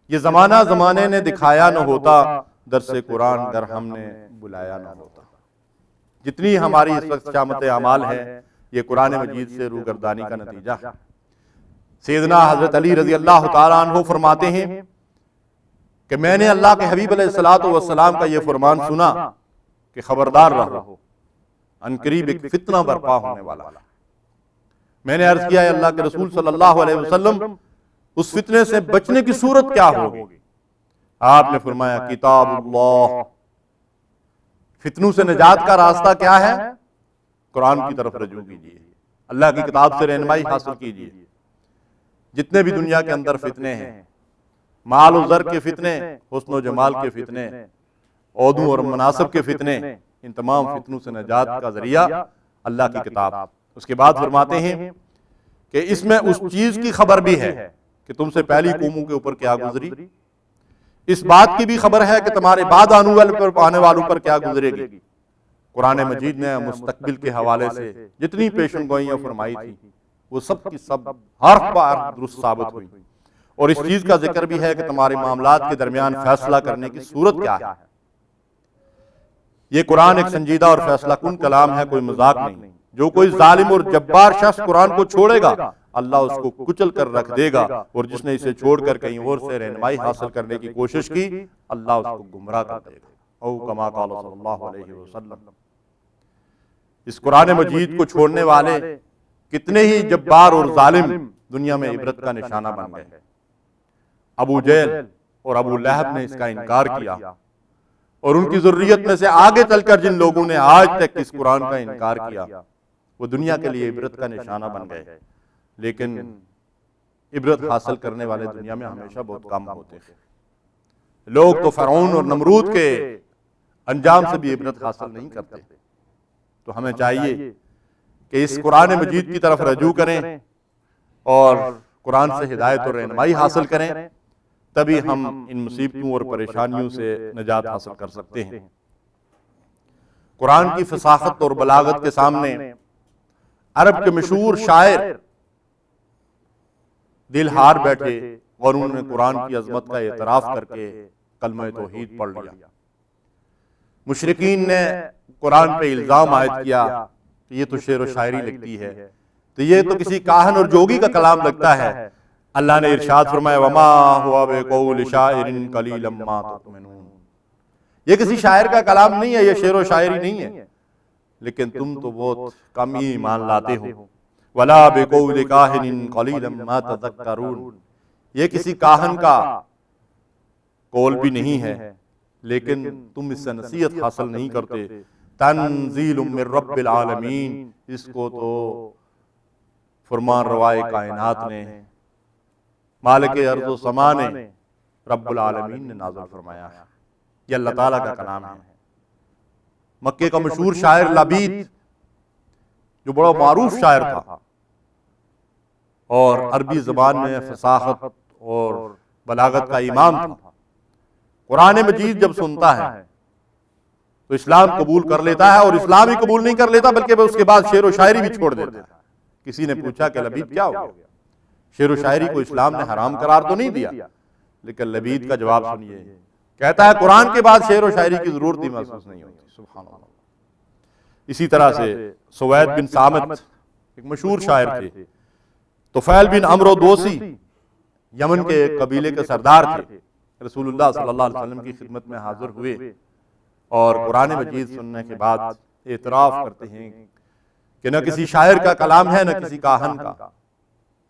یہ زمانہ زمانے نے دکھایا نہ ہوتا، درس قرآن گر ہم نے بلایا نہ ہوتا۔ جتنی ہماری اس وقت شامت اعمال ہے یہ قرآن مجید سے روگردانی کا نتیجہ ہے۔ سیدنا حضرت علی رضی اللہ تعالیٰ عنہ فرماتے ہیں کہ میں نے اللہ کے حبیب علیہ الصلوۃ والسلام کا یہ فرمان سنا کہ خبردار رہو، عنقریب ایک فتنہ برپا ہونے والا۔ میں نے عرض کیا ہے اللہ کے رسول صلی اللہ علیہ وسلم اس فتنے سے بچنے کی صورت کیا ہوگی؟ آپ نے فرمایا کتاب اللہ۔ فتنوں سے نجات کا راستہ کیا ہے؟ قرآن کی طرف رجوع کیجیے، اللہ کی کتاب سے رہنمائی حاصل کیجیے۔ جتنے بھی دنیا کے اندر فتنے ہیں، مال و زر کے فتنے، حسن و جمال کے فتنے، عہدوں اور مناصب کے فتنے، ان تمام فتنوں سے نجات کا ذریعہ اللہ کی کتاب۔ اس کے بعد فرماتے ہیں کہ اس میں اس چیز کی خبر بھی ہے کہ تم سے پہلی قوموں کے اوپر کیا گزری، اس بات کی بھی خبر ہے کہ تمہارے بعد آنے والوں پر کیا گزرے گی۔ قرآن مجید نے مستقبل کے حوالے سے جتنی پیشن گوئیاں فرمائی تھی وہ سب کی سب حرف بہ حرف درست ثابت ہوئی، اور اس چیز کا ذکر بھی ہے کہ تمہارے معاملات کے درمیان فیصلہ کرنے کی صورت کیا ہے۔ یہ قرآن ایک سنجیدہ اور فیصلہ کن کلام ہے، کوئی مذاق نہیں۔ جو کوئی ظالم اور جبار شخص قرآن کو چھوڑے گا اللہ اس کو کچل کر رکھ دے گا، اور جس نے اسے چھوڑ کر کہیں اور سے رہنمائی حاصل کرنے کی کوشش کی اللہ اس کو گمراہ کر دے گا۔ او کما قال صلی اللہ علیہ وسلم۔ اس قرآن مجید کو چھوڑنے والے کتنے ہی جبار اور ظالم دنیا میں عبرت کا نشانہ بن گئے۔ ابو جہل اور ابو لہب نے اس کا انکار کیا، اور ان کی ذریت میں سے آگے چل کر جن لوگوں نے آج تک اس قرآن کا انکار کیا وہ دنیا کے لیے عبرت کا نشانہ بن گئے، لیکن عبرت حاصل کرنے والے دنیا میں ہمیشہ بہت کم ہوتے ہیں۔ لوگ تو فرعون اور نمرود کے انجام سے بھی عبرت حاصل نہیں کرتے. تو ہمیں چاہیے کہ اس قرآن مجید کی طرف رجوع کریں اور قرآن سے ہدایت اور رہنمائی حاصل کریں، تبھی ہم ان مصیبتوں اور پریشانیوں سے نجات حاصل کر سکتے ہیں. قرآن کی فصاحت اور بلاغت کے سامنے عرب کے مشہور شاعر دل ہار بیٹھے اور انہوں نے قرآن کی عظمت کا اعتراف کر کے کلمہ توحید پڑھ لیا. مشرکین نے قرآن پہ الزام عائد کیا کہ یہ تو شعر و شاعری لگتی ہے، تو یہ تو کسی کاہن اور جوگی کا کلام لگتا ہے. اللہ نے ارشاد فرمایا وما هو بقول شاعر قلیلا ما تؤمنون، یہ کسی شاعر کا کلام نہیں ہے، یہ شعر و شاعری نہیں ہے، لیکن تم تو بہت کم ہی ایمان لاتے ہو. ولا بقول کاہن قلیلا ما تذکرون، یہ کسی کاہن کا قول بھی نہیں ہے لیکن تم اس سے نصیحت حاصل نہیں کرتے. تنزیل من رب العالمین، اس کو تو فرمان روائے کائنات نے، مالک ارض و سما نے، رب العالمین نے نازل فرمایا ہے. یہ اللہ تعالیٰ کا کلام ہے. مکے کا مشہور شاعر لبید جو بڑا معروف شاعر تھا اور عربی زبان میں فصاحت اور بلاغت کا امام تھا، قرآن مجید جب سنتا ہے تو اسلام قبول کر لیتا ہے، اور اسلام ہی قبول نہیں کر لیتا بلکہ اس کے بعد شعر و شاعری بھی چھوڑ دیتا ہے. کسی نے پوچھا کہ لبید کیا ہو گیا؟ شعر و شاعری کو اسلام نے حرام قرار تو نہیں دیا، لیکن لبید کا جواب سنیے، کہتا ہے قرآن کے بعد شعر و شاعری کی ضرورت ہی محسوس نہیں ہوتی. سبحان اللہ. اسی طرح سے سوید بن صامت ایک مشہور شاعر تھے. طفیل بن عمرو دوسی یمن کے ایک قبیلے کے سردار تھے. رسول اللہ صلی اللہ علیہ وسلم کی خدمت میں حاضر ہوئے اور قرآن مجید سننے کے بعد اعتراف کرتے ہیں کہ نہ کسی شاعر کا کلام ہے نہ کسی کاہن کا،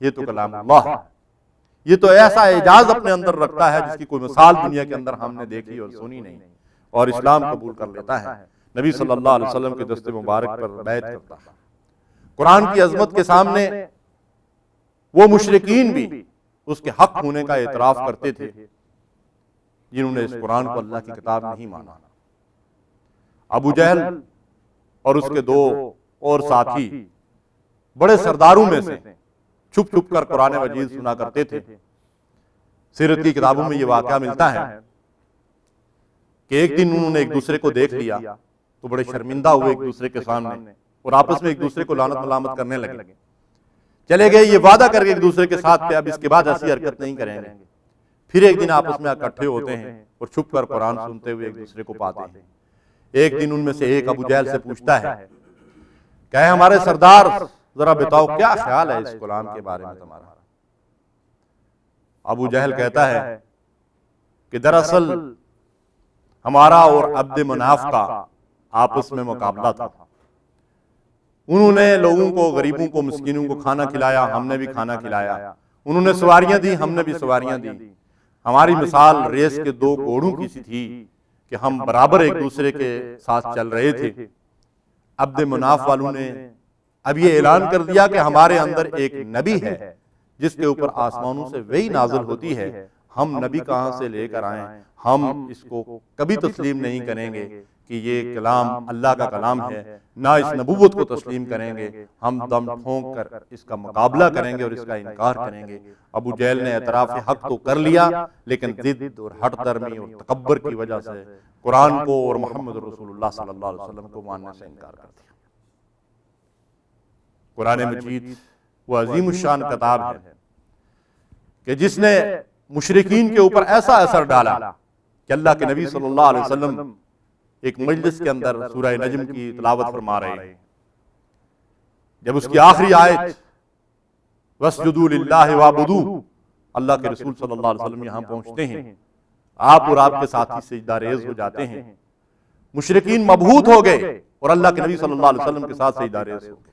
یہ تو کلام اللہ ہے. یہ تو ایسا اعجاز اپنے اندر رکھتا ہے جس کی کوئی مثال دنیا کے اندر ہم نے دیکھی اور سنی نہیں، اور اسلام قبول کر لیتا ہے. نبی صلی اللہ علیہ وسلم کے دست مبارک پر بیعت کرتا ہے. قرآن کی عظمت کے سامنے وہ مشرکین بھی اس کے حق ہونے کا اعتراف کرتے تھے جنہوں نے اس قرآن کو اللہ کی کتاب نہیں مانا. ابو جہل اور اس کے دو اور ساتھی بڑے سرداروں میں سے چھپ چھپ کر قرآن مجید سنا کرتے تھے. سیرت کی کتابوں میں یہ واقعہ ملتا ہے کہ ایک دن انہوں نے ایک دوسرے کو دیکھ لیا تو بڑے شرمندہ ہوئے ایک دوسرے کے سامنے اور آپس میں ایک دوسرے کو لعنت ملامت کرنے لگے. چلے گئے یہ وعدہ کر کے ایک دوسرے کے ساتھ کہ اب اس کے بعد ایسی حرکت نہیں کریں گے. پھر ایک دن آپس میں اکٹھے ہوتے ہیں اور چھپ کر قرآن سنتے ہوئے ایک دوسرے کو پاتے ہیں. ایک دن ان میں سے ایک ابو جہل سے پوچھتا ہے کہ اے ہمارے سردار ذرا بتاؤ کیا خیال ہے اس کلام کے بارے میں تمہارا؟ ابو جہل کہتا ہے کہ دراصل ہمارا اور عبد مناف کا آپس میں مقابلہ تھا. انہوں نے لوگوں کو، غریبوں کو، مسکینوں کو کھانا کھلایا، ہم نے بھی کھانا کھلایا. انہوں نے سواریاں دی، ہم نے بھی سواریاں دی. ہماری مثال ریس کے دو گھوڑوں کی سی تھی کہ ہم برابر ایک دوسرے کے ساتھ چل رہے تھے. عبد مناف والوں نے اب یہ اعلان کر دیا کہ ہمارے اندر ایک نبی ہے جس کے اوپر آسمانوں سے وحی نازل ہوتی ہے. ہم نبی کہاں سے لے کر آئیں، ہم اس کو کبھی تسلیم نہیں کریں گے کہ یہ کلام اللہ کا کلام ہے، نہ اس نبوت کو تسلیم کریں گے. ہم دم پھونک کر اس کا مقابلہ کریں گے اور اس کا انکار کریں گے. ابو جہل نے اعتراف حق تو کر لیا لیکن ضد اور ہٹ درمی اور تکبر کی وجہ سے قرآن کو اور محمد رسول اللہ صلی اللہ علیہ وسلم کو ماننے سے انکار کر دیا. قرآن مجید وہ عظیم الشان کتاب ہے کہ جس نے مشرکین کے اوپر ایسا اثر ڈالا کہ اللہ کے نبی صلی اللہ علیہ وسلم ایک مجلس کے اندر سورہ نجم کی تلاوت فرما رہے ہیں. جب اس کی آخری آیت وَاسْجُدُوا لِلَّهِ وَاعْبُدُوهُ، اللہ کے رسول صلی اللہ علیہ وسلم یہاں پہنچتے ہیں، آپ اور آپ کے ساتھی سجدہ ریز ہو جاتے ہیں. مشرکین مبہوت ہو گئے اور اللہ کے نبی صلی اللہ علیہ وسلم کے ساتھ سجدہ ریز ہو گئے.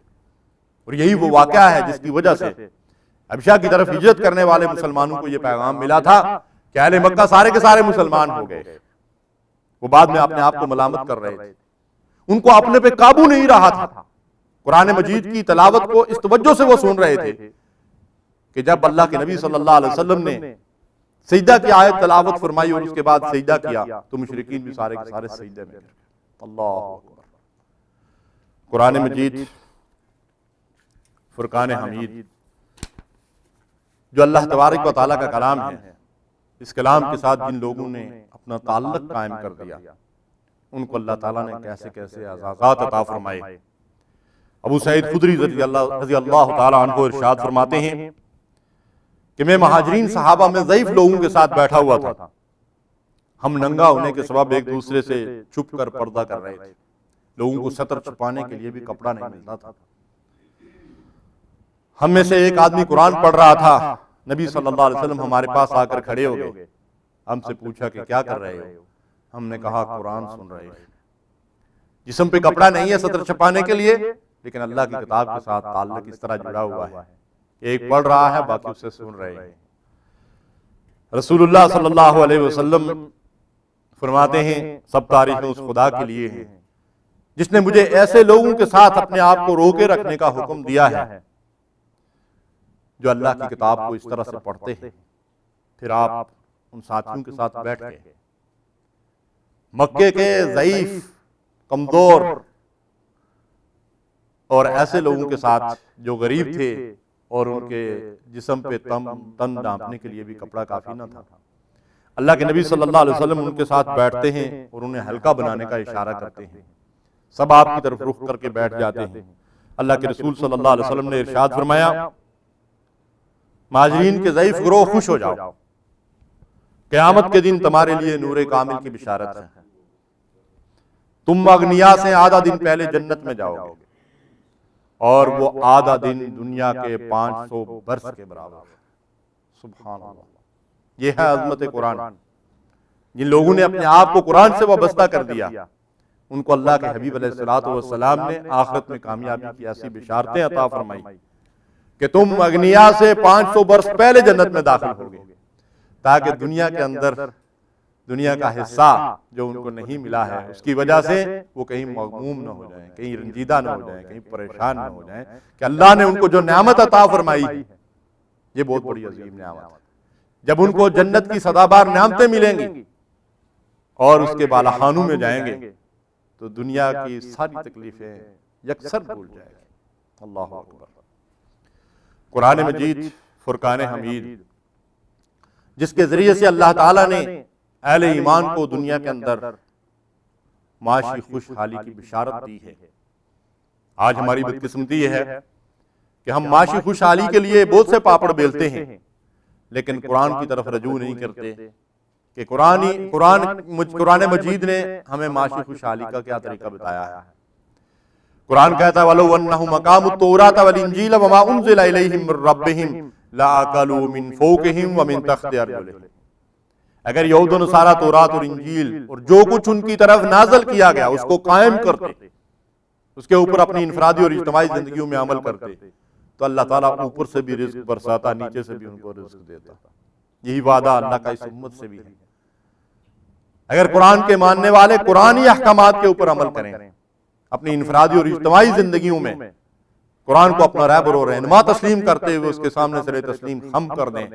اور یہی وہ واقعہ ہے جس کی وجہ سے حبشہ کی طرف ہجرت کرنے والے مسلمانوں کو یہ پیغام ملا تھا کہ اہل مکہ سارے کے سارے مسلمان ہو گئے. وہ بعد میں اپنے آپ کو ملامت کر رہے تھے، ان کو اپنے پہ قابو نہیں رہا تھا. قرآن مجید کی تلاوت کو اس توجہ سے وہ سن رہے تھے کہ جب اللہ کے نبی صلی اللہ علیہ وسلم نے سجدہ کی آیت تلاوت فرمائی اور اس کے بعد سجدہ کیا تو مشرکین بھی سارے کے سارے سجدے میں گر گئے۔ اللہ اکبر۔ قرآن مجید فرقان حمید جو اللہ تبارک و تعالیٰ کا کلام ہے، اس کلام کے ساتھ جن لوگوں نے اپنا تعلق قائم کر دیا ان کو اللہ تعالیٰ نے کیسے کیسے اعزازات عطا فرمائے۔ ابو سعید خدری رضی اللہ تعالیٰ عنہ ارشاد فرماتے ہیں کہ میں مہاجرین صحابہ میں ضعیف لوگوں کے ساتھ بیٹھا ہوا تھا، ہم ننگا ہونے کے سبب ایک دوسرے سے چھپ کر پردہ کر رہے تھے، لوگوں کو ستر چھپانے کے لیے بھی کپڑا نہیں ملتا تھا۔ ہم میں سے ایک آدمی قرآن پڑھ رہا تھا، نبی صلی اللہ علیہ وسلم ہمارے پاس آ کر کھڑے ہو گئے، ہم سے پوچھا کہ کیا کر رہے ہو؟ ہم نے کہا قرآن سن رہے ہیں۔ جسم پہ کپڑا نہیں ہے ستر چھپانے کے لیے، لیکن اللہ کی کتاب کے ساتھ تعلق اس طرح جڑا ہوا ہے، ایک پڑھ رہا ہے باقی اسے سن رہے ہیں۔ رسول اللہ صلی اللہ علیہ وسلم فرماتے ہیں سب تعریفیں اس خدا کے لیے ہیں جس نے مجھے ایسے لوگوں کے ساتھ اپنے آپ کو روکے رکھنے کا حکم دیا ہے جو اللہ کی کتاب کو اس طرح سے پڑھتے ہیں۔ پھر آپ ان ساتھیوں کے ساتھ بیٹھ گئے، مکے کے ضعیف، کمزور اور ایسے لوگوں کے ساتھ جو غریب تھے اور ان کے جسم پہ تن ڈھانپنے کے لیے بھی کپڑا کافی نہ تھا۔ اللہ کے نبی صلی اللہ علیہ وسلم ان کے ساتھ بیٹھتے ہیں اور انہیں ہلکا بنانے کا اشارہ کرتے ہیں، سب آپ کی طرف رخ کر کے بیٹھ جاتے ہیں۔ اللہ کے رسول صلی اللہ علیہ وسلم نے ارشاد فرمایا مہاجرین کے ضعیف گروہ خوش ہو جاؤ، قیامت کے دن تمہارے لیے نور کامل کی بشارت ہے، تم اغنیا سے آدھا دن پہلے جنت میں جاؤ گے اور وہ آدھا دن دنیا کے 500 برس کے برابر۔ سبحان اللہ، یہ ہے عظمت قرآن۔ جن لوگوں نے اپنے آپ کو قرآن سے وابستہ کر دیا ان کو اللہ کے حبیب علیہ الصلوۃ والسلام نے آخرت میں کامیابی کی ایسی بشارتیں عطا فرمائی کہ تم اغنیا سے 500 برس پہلے جنت میں داخل ہوگے، تاکہ دنیا کے اندر دنیا کا حصہ جو ان کو نہیں ملا ہے اس کی وجہ سے وہ کہیں مغموم نہ ہو جائیں، کہیں رنجیدہ نہ ہو جائیں، کہیں پریشان نہ ہو جائیں کہ اللہ نے ان کو جو نعمت عطا فرمائی یہ بہت بڑی عظیم نعمت ہے۔ جب ان کو جنت کی سدابار نعمتیں ملیں گی اور اس کے بالا خانوں میں جائیں گے تو دنیا کی ساری تکلیفیں یکسر بھول جائیں گے۔ اللہ اکبر۔ قرآن مجید فرقان حمید جس کے ذریعے سے اللہ تعالیٰ نے اہل ایمان کو دنیا کے اندر معاشی خوشحالی کی بشارت دی ہے۔ آج ہماری بدقسمتی یہ ہے کہ ہم معاشی خوشحالی کے لیے بہت سے پاپڑ بیلتے ہیں لیکن قرآن کی طرف رجوع نہیں کرتے کہ قرآن مجید نے ہمیں معاشی خوشحالی کا کیا طریقہ بتایا ہے۔ قرآن کہتا ہے وَلَوْ أَنَّهُمْ أَقَامُوا التَّوْرَاةَ وَالْإِنْجِيلَ وَمَا أُنزِلَ إِلَيْهِم مِّن رَّبِّهِمْ لَأَكَلُوا مِن فَوْقِهِمْ وَمِن تَحْتِ أَرْجُلِهِمْ۔ اگر یہود و نصارہ تورات اور انجیل اور جو کچھ ان کی طرف نازل کیا گیا اس کو قائم کرتے، اس کے اوپر اپنی انفرادی اور اجتماعی زندگیوں میں عمل کرتے تو اللہ تعالیٰ اوپر سے بھی رزق برساتا، نیچے سے بھی ان کو رزق دیتا۔ یہی وعدہ اللہ کا اس امت سے بھی ہے۔ اگر قرآن کے ماننے والے قرآنی احکامات کے اوپر عمل کریں، اپنی انفرادی اور اجتماعی زندگیوں میں قرآن کو اپنا رہبر اور رہنما تسلیم کرتے ہوئے اس کے سامنے سر تسلیم خم کر دیں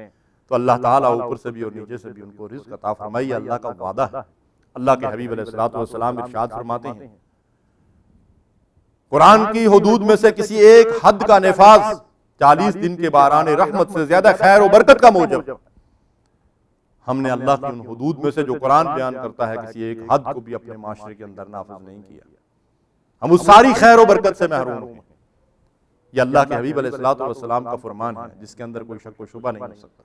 تو اللہ تعالیٰ اوپر سے بھی اور نیچے سے بھی ان کو رزق عطا فرمائی۔ اللہ کا وعدہ ہے۔ اللہ کے حبیب علیہ الصلوۃ والسلام ارشاد فرماتے ہیں قرآن کی حدود میں سے کسی ایک حد کا نفاذ 40 دن کے باران رحمت سے زیادہ خیر و برکت کا موجب۔ ہم نے اللہ کی ان حدود میں سے جو قرآن بیان کرتا ہے کسی ایک حد کو بھی اپنے معاشرے کے اندر نافذ نہیں کیا، ہم اس ساری خیر و برکت سے محروم ہیں۔ یہ اللہ کے حبیب علیہ الصلوۃ والسلام کا فرمان ہے جس کے اندر کوئی شک و شبہ نہیں ہو سکتا۔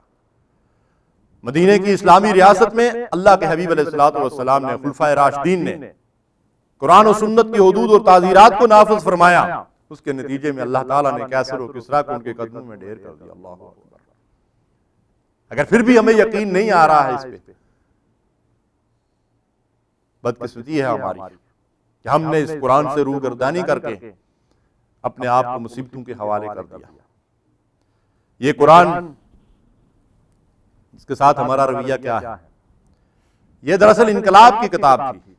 مدینے کی اسلامی ریاست میں اللہ کے حبیب علیہ الصلوۃ والسلام نے خلفائے راشدین نے قرآن و سنت کی حدود اور تعزیرات کو نافذ فرمایا، اس کے نتیجے میں اللہ تعالیٰ نے کیسر و کسریٰ کو ان کے قدموں میں ڈھیر کر دیا۔ اللہ اکبر۔ اگر پھر بھی ہمیں یقین نہیں آ رہا ہے اس پہ، بدقسمتی ہے ہماری کہ ہم نے اس قرآن سے روگردانی کر کے اپنے آپ کو مصیبتوں کے حوالے کر دیا۔ یہ قرآن اس کے ساتھ ہمارا رویہ کیا ہے؟ یہ دراصل انقلاب کی کتاب تھی،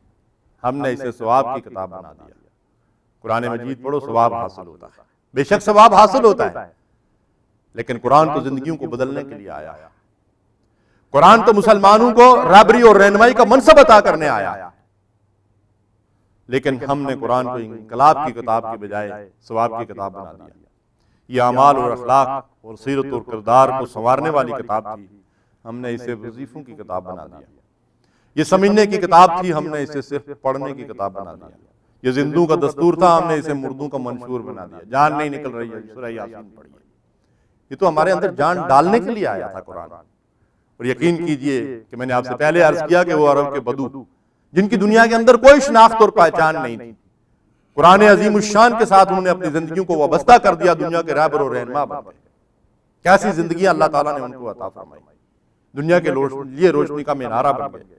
ہم نے اسے ثواب کی کتاب بنا دیا۔ قرآن مجید پڑھو ثواب حاصل ہوتا ہے، بے شک ثواب حاصل ہوتا ہے، لیکن قرآن تو زندگیوں کو بدلنے کے لیے آیا ہے۔ قرآن تو مسلمانوں کو رہبری اور رہنمائی کا منصب عطا کرنے آیا ہے، لیکن ہم نے قرآن کو انقلاب کی کتاب کے بجائے ثواب کی کتاب بنا دیا۔ یہ اعمال اور اخلاق اور سیرت اور کردار کو سنوارنے والی کتاب تھی، ہم نے اسے وظیفوں کی کتاب بنا دیا۔ یہ سمجھنے کی کتاب تھی، ہم نے اسے صرف پڑھنے کی کتاب بنا دیا۔ یہ زندوں کا دستور تھا، ہم نے اسے مردوں کا منشور بنا دیا۔ جان نہیں نکل رہی ہے، سورہ یاسین پڑھیے۔ یہ تو ہمارے اندر جان ڈالنے کے لیے آیا تھا قرآن۔ اور یقین کیجئے کہ میں نے آپ سے پہلے عرض کیا کہ وہ عرب کے بدو جن کی دنیا کے اندر کوئی شناخت اور پہچان نہیں تھی، قرآن عظیم الشان کے ساتھ انہوں نے اپنی زندگیوں کو وابستہ کر دیا، دنیا کے رہبر اور رہنما بن گئے۔ کیسی زندگیاں اللہ تعالیٰ نے ان کو عطا فرمائی، دنیا کے لیے روشنی کا مینارہ بن گئے۔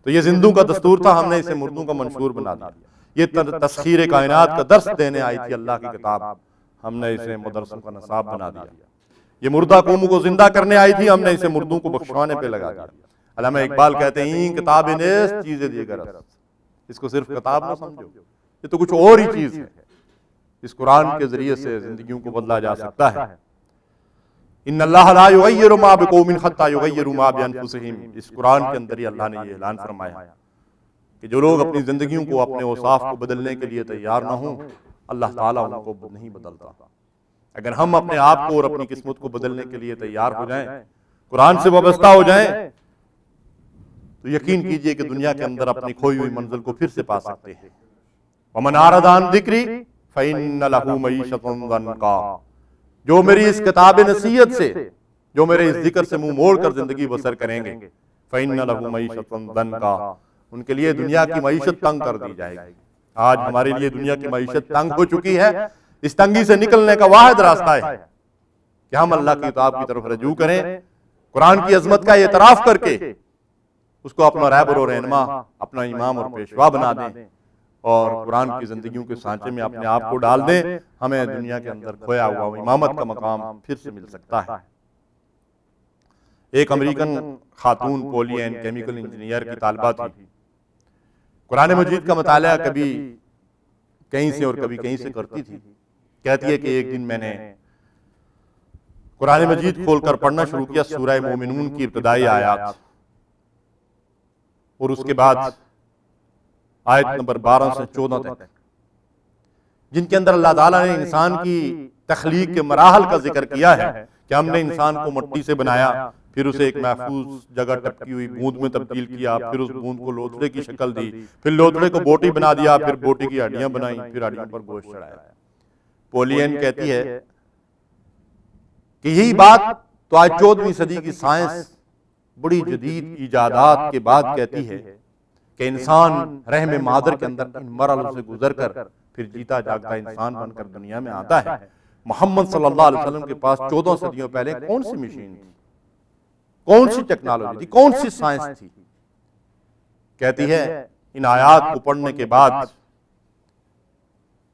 تو یہ زندوں کا دستور تھا، ہم نے اسے مردوں کا منشور بنا دیا۔ یہ تسخیر کائنات کا درس دینے آئی تھی اللہ کی کتاب، ہم نے اسے مدرسوں کا نصاب بنا دیا۔ یہ مردہ قوموں کو زندہ کرنے آئی تھی، ہم نے اسے مردوں کو بخشوانے پہ لگا دیا۔ علامہ اقبال کہتے ہیں کتاب نیست چیز دیگر است، اس کو صرف کتاب نہ سمجھو، یہ تو کچھ اور ہی چیز ہے۔ اس قرآن کے ذریعے سے زندگیوں کو بدلا جا سکتا ہے۔ ان اللہ لا یغیر ما بقوم حتی یغیروا ما بانفسہم، اس قرآن کے اندر ہی اللہ نے یہ اعلان فرمایا کہ جو لوگ اپنی زندگیوں کو اپنے اوصاف کو بدلنے کے لیے تیار نہ ہوں، اللہ تعالیٰ ان کو نہیں بدلتا۔ اگر ہم اپنے آپ کو اور اپنی قسمت کو بدلنے کے لیے تیار ہو جائیں، قرآن سے وابستہ ہو جائیں، تو یقین کیجئے کہ دنیا کے اندر اپنی کھوئی ہوئی منزل کو پھر سے پا سکتے ہیں۔ وَمَنْ أَعْرَضَ عَنْ ذِكْرِي فَإِنَّ لَهُ مَعِيشَةً ضَنْكًا، جو میری اس کتاب نصیحت سے، جو میرے اس ذکر سے منہ موڑ کر زندگی بسر کریں گے، فَإِنَّ لَهُ مَعِيشَةً ضَنْكًا، ان کے لیے دنیا کی معیشت تنگ کر دی جائے گی۔ آج ہمارے لیے دنیا کی معیشت تنگ ہو چکی ہے، اس تنگی سے نکلنے کا واحد راستہ ہے کہ ہم اللہ کی کتاب کی طرف رجوع کریں، قرآن کی عظمت کا اعتراف کر کے اس کو اپنا رہبر اور رہنما، اپنا امام اور پیشوا بنا دیں، اور قرآن کی زندگیوں کے سانچے میں اپنے آپ کو ڈال دیں۔ ہمیں دنیا کے اندر کھویا ہوا امامت کا مقام پھر سے مل سکتا ہے۔ ایک امریکن خاتون پولی اینڈ کیمیکل انجینئر کی طالبہ تھی، قرآن مجید کا مطالعہ کبھی کہیں سے اور کبھی کہیں سے کرتی تھی۔ کہتی ہے کہ ایک دن میں نے قرآن مجید کھول کر پڑھنا شروع کیا، سورہ مومنون کی ابتدائی آیات، اور اس کے بعد آیت نمبر 12 سے 14 تک، جن کے اندر اللہ تعالیٰ نے انسان کی تخلیق کے مراحل کا ذکر کیا ہے کہ ہم نے انسان کو مٹی سے بنایا، پھر اسے ایک محفوظ جگہ ٹپکی ہوئی بوند میں تبدیل کیا، پھر اس بوند کو لوتھڑے کی شکل دی، پھر لوتھڑے کو بوٹی بنا دیا، پھر بوٹی کی ہڈیاں بنائیں، پھر ہڈیوں پر گوشت چڑھایا۔ پولین کہتی ہے کہ یہی بات تو آج 14ویں صدی کی سائنس بڑی جدید ایجادات کے بعد کہتی ہے کہ انسان رحم مادر کے اندر ان مرحلوں سے گزر کر پھر جیتا جاگتا انسان بن کر دنیا میں آتا ہے۔ محمد صلی اللہ علیہ وسلم کے پاس 14 صدیوں پہلے کون سی مشین تھی، کون سی ٹیکنالوجی تھی، کون سی سائنس تھی؟ کہتی ہے ان آیات کو پڑھنے کے بعد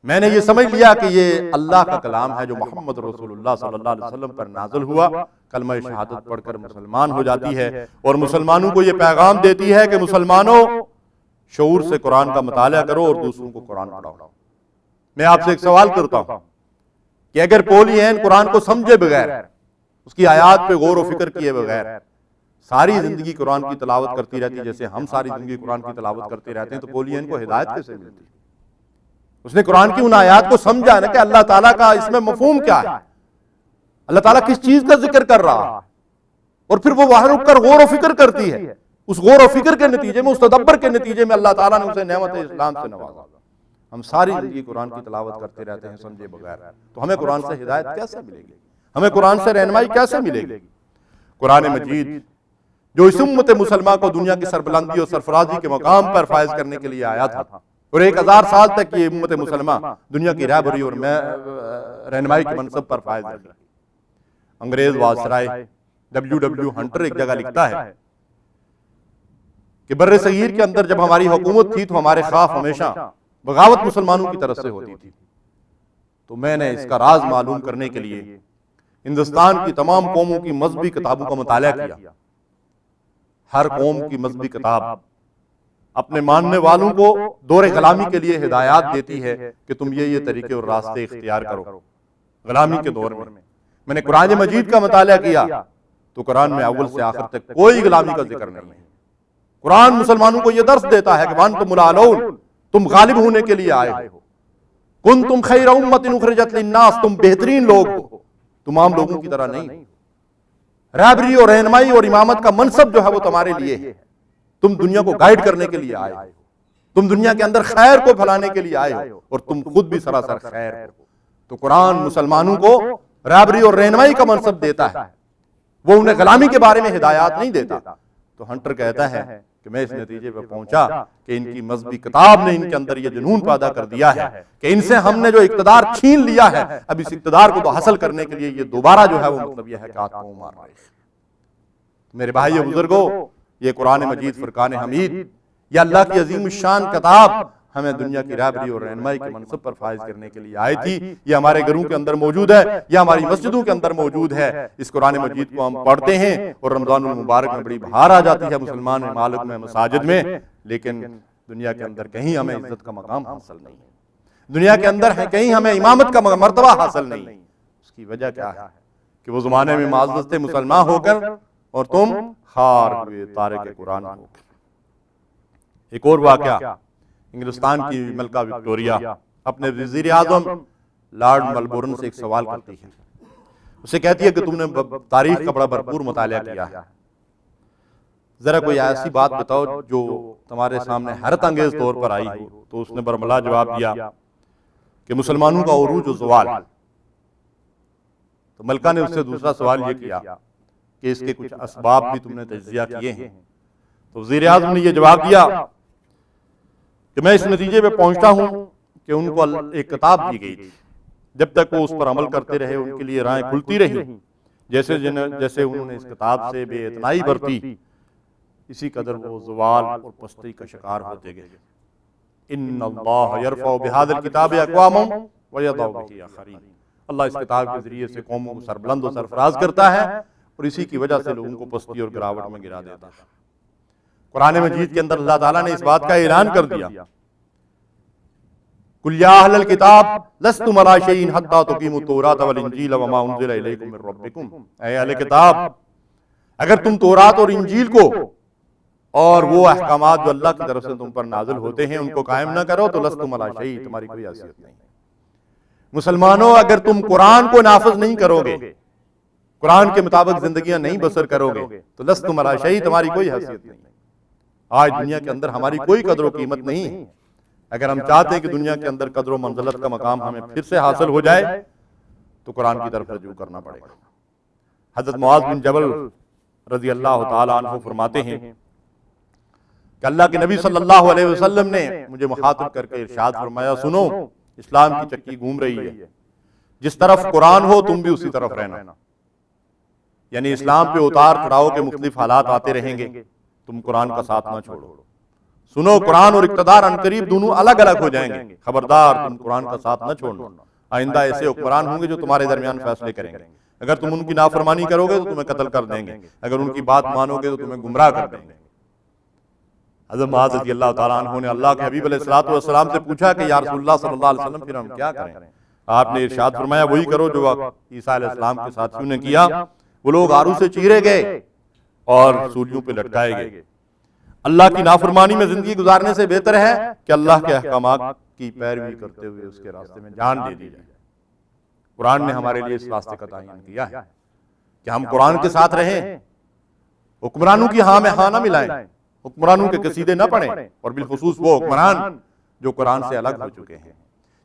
میں نے یہ سمجھ لیا کہ یہ اللہ کا کلام ہے جو محمد رسول اللہ صلی اللہ علیہ وسلم پر نازل ہوا۔ کلمہ شہادت پڑھ کر مسلمان ہو جاتی ہے، اور مسلمانوں کو یہ پیغام دیتی ہے کہ مسلمانوں شعور سے قرآن کا مطالعہ کرو اور دوسروں کو قرآن پڑھاؤ۔ میں آپ سے ایک سوال کرتا ہوں کہ اگر پولی این قرآن کو سمجھے بغیر، اس کی آیات پہ غور و فکر کیے بغیر ساری زندگی قرآن کی تلاوت کرتی رہتی جیسے ہم ساری زندگی قرآن کی تلاوت کرتے رہتے ہیں، تو پولی این کو ہدایت کیسے ملتی؟ اس نے قرآن کی ان آیات کو سمجھا نا کہ اللہ تعالیٰ کا اس میں مفہوم کیا ہے، اللہ تعالیٰ کس چیز کا ذکر کر رہا ہے، اور پھر وہ وہاں رک کر غور و فکر کرتی ہے۔ اس غور و فکر کے نتیجے میں، اس تدبر کے نتیجے میں اللہ تعالیٰ نے اسے نعمت اسلام سے نوازا۔ ہم ساری زندگی قرآن کی تلاوت کرتے رہتے ہیں سمجھے بغیر، تو ہمیں قرآن سے ہدایت کیسے ملے گی؟ ہمیں قرآن سے رہنمائی کیسے ملے گی؟ قرآن مجید جو اس امت مسلمہ کو دنیا کی سربلندی اور سرفرازی کے مقام پر فائز کرنے کے لیے آیا تھا، اور 1000 سال تک یہ امت مسلمہ دنیا کی رہبری اور رہنمائی کے منصب پر فائز رہی۔ انگریز وائسرائے W ہنٹر ایک جگہ لکھتا ہے کہ بر صغیر کے اندر جب ہماری حکومت تھی تو ہمارے خلاف ہمیشہ بغاوت مسلمانوں کی طرف سے ہوتی تھی، تو میں نے اس کا راز معلوم کرنے کے لیے ہندوستان کی تمام قوموں کی مذہبی کتابوں کا مطالعہ کیا۔ ہر قوم کی مذہبی کتاب اپنے ماننے والوں کو دور غلامی کے لیے ہدایات دیتی ہے کہ تم یہ طریقے اور راستے اختیار کرو غلامی کے دور میں۔ میں نے قرآن مجید کا مطالعہ کیا تو قرآن میں اول سے آخر تک کوئی غلامی کا ذکر نہیں ہے۔ قرآن مسلمانوں کو یہ درس دیتا ہے کہ وَأَنْتُمُ الْأَعْلَوْنَ، تم غالب ہونے کے لیے آئے ہو، كُنْتُمْ خَيْرَ أُمَّةٍ أُخْرِجَتْ لِلنَّاسِ، تم بہترین لوگ ہو، تم عام لوگوں کی طرح نہیں ہو۔ رہبری اور رہنمائی اور امامت کا منصب جو ہے وہ تمہارے لیے ہے، تم دنیا کو گائیڈ کرنے کے لیے آئے ہو، تم دنیا کے اندر خیر کو پھیلانے کے لیے آئے ہو، اور تم خود بھی سراسر خیر ہو۔ تو قرآن مسلمانوں کو رہبری اور رہنمائی کا منصب دیتا ہے، وہ انہیں غلامی کے بارے میں ہدایات نہیں دیتا۔ تو ہنٹر کہتا ہے کہ میں اس نتیجے پہ پہنچا کہ ان کی مذہبی کتاب نے ان کے اندر یہ جنون پیدا کر دیا ہے کہ ان سے ہم نے جو اقتدار چھین لیا ہے، اب اس اقتدار کو تو حاصل کرنے کے لیے یہ دوبارہ جو ہے وہ مطلب یہ ہے کہ ہاتھ پاؤں مار رہے ہیں۔ میرے بھائی بزرگوں، یہ قرآن مجید فرقان حمید، یہ اللہ کی عظیم الشان کتاب ہمیں دنیا کی رہبری اور رہنمائی کے منصب پر فائز کرنے کے لیے آئی تھی۔ یہ ہمارے گھروں کے اندر موجود ہے، یہ ہماری مسجدوں کے اندر موجود ہے۔ اس قرآن مجید کو ہم پڑھتے ہیں اور رمضان المبارک میں بڑی بہار آ جاتی ہے مسلمان ممالک میں، مساجد میں، لیکن دنیا کے اندر کہیں ہمیں عزت کا مقام حاصل نہیں ہے، دنیا کے اندر ہے کہیں ہمیں امامت کا مرتبہ حاصل نہیں۔ اس کی وجہ کیا ہے کہ وہ زمانے میں معزز تھے مسلمان ہو کر، اور تم خار ہوئے تارک قرآن ہو کر۔ ایک اور واقعہ، انگلستان کی ملکہ وکٹوریا اپنے وزیر اعظم لارڈ ملبورن سے ایک سوال کرتی ہے، اسے کہتی ہے کہ تم نے تاریخ کا بڑا بھرپور مطالعہ کیا ہے، ذرا کوئی ایسی بات بتاؤ جو تمہارے سامنے حیرت انگیز طور پر آئی ہو۔ تو اس نے برملا جواب دیا کہ مسلمانوں کا عروج و زوال۔ تو ملکہ نے اس سے دوسرا سوال یہ کیا کہ اس کے کچھ اسباب بھی تم نے تجزیہ کیے ہیں؟ تو وزیر اعظم نے یہ جواب دیا کہ میں اس نتیجے پہ پہنچتا ہوں کہ ان کو ایک کتاب دی گئی تھی، جب تک وہ اس پر عمل کرتے رہے ان کے لیے راہیں کھلتی رہی، جیسے انہوں نے اس کتاب سے بے اعتنائی برتی، اسی قدر وہ زوال اور پستی کا شکار ہوتے گئے۔ ان اللہ یرفع بہذا الکتاب اقواما ویضع بہ آخرین، اللہ اس کتاب کے ذریعے سے قوموں کو سربلند و سرفراز کرتا ہے، اور اسی کی وجہ سے لوگوں کو پستی اور گراوٹ میں گرا دیتا ہے۔ قرآن مجید کے اندر اللہ تعالیٰ نے اس بات کا اعلان کر دیا، قُلْ يَا أَهْلَ الْكِتَابِ لَسْتُمْ عَلَىٰ شَيْءٍ حَتَّىٰ تُقِیمُوا التَّوْرَاةَ وَالْإِنْجِیلَ وَمَا أُنزِلَ إِلَیْکُم مِّن رَّبِّکُم۔ اے اہل کتاب، اگر تم تورات اور انجیل کو اور وہ احکامات جو اللہ کی طرف سے تم پر نازل ہوتے ہیں ان کو قائم نہ کرو تو لستم علی شیء، تمہاری کوئی حیثیت نہیں۔ مسلمانوں، اگر تم قرآن کو نافذ نہیں کرو گے، قرآن کے مطابق زندگیاں نہیں بسر کرو گے تو لستم علی شیء، تمہاری کوئی حیثیت نہیں۔ آج دنیا کے اندر ہماری کوئی قدر و قیمت نہیں ہے۔ اگر ہم چاہتے ہیں کہ دنیا کے اندر قدر و منزلت کا مقام ہمیں پھر سے حاصل ہو جائے تو قرآن کی طرف رجوع کرنا پڑے گا۔ حضرت معاذ بن جبل رضی اللہ تعالیٰ عنہ فرماتے ہیں کہ اللہ کے نبی صلی اللہ علیہ وسلم نے مجھے مخاطب کر کے ارشاد فرمایا، سنو، اسلام کی چکی گھوم رہی ہے، جس طرف قرآن ہو تم بھی اسی طرف رہنا، یعنی اسلام پہ اتار چڑھاؤ کے مختلف حالات آتے رہیں گے، تم قرآن کا ساتھ نہ چھوڑو۔ سنو، قرآن اور اقتدار عنقریب دونوں الگ الگ ہو جائیں گے، خبردار تم قرآن کا ساتھ نہ چھوڑنا۔ آئندہ ایسے حکمران ہوں گے جو تمہارے درمیان فیصلے کریں گے، اگر تم ان کی نافرمانی کرو گے تو تمہیں قتل کر دیں گے، اگر ان کی بات مانو گے تو تمہیں گمراہ کر دیں گے۔ حضرت معاذ رضی اللہ تعالیٰ عنہ نے اللہ کے حبیب علیہ السلام سے پوچھا کہ یا رسول اللہ صلی اللہ علیہ وسلم پھر ہم کیا کریں؟ آپ نے ارشاد فرمایا وہی کرو جو عیسیٰ علیہ السلام کے ساتھیوں نے کیا، وہ لوگ آرو سے چیرے گئے اور سولیوں پہ لٹکائے گئے۔ اللہ کی نافرمانی میں زندگی گزارنے سے بہتر ہے کہ اللہ کے احکامات کی پیروی کرتے ہوئے اس کے راستے میں جان دے دی جائے۔ قرآن نے ہمارے لیے اس راستے کا تعین کیا ہے کہ ہم قرآن کے ساتھ رہیں، حکمرانوں کی ہاں میں ہاں نہ ملائیں، حکمرانوں کے قصیدے نہ پڑھیں، اور بالخصوص وہ حکمران جو قرآن سے الگ ہو چکے ہیں،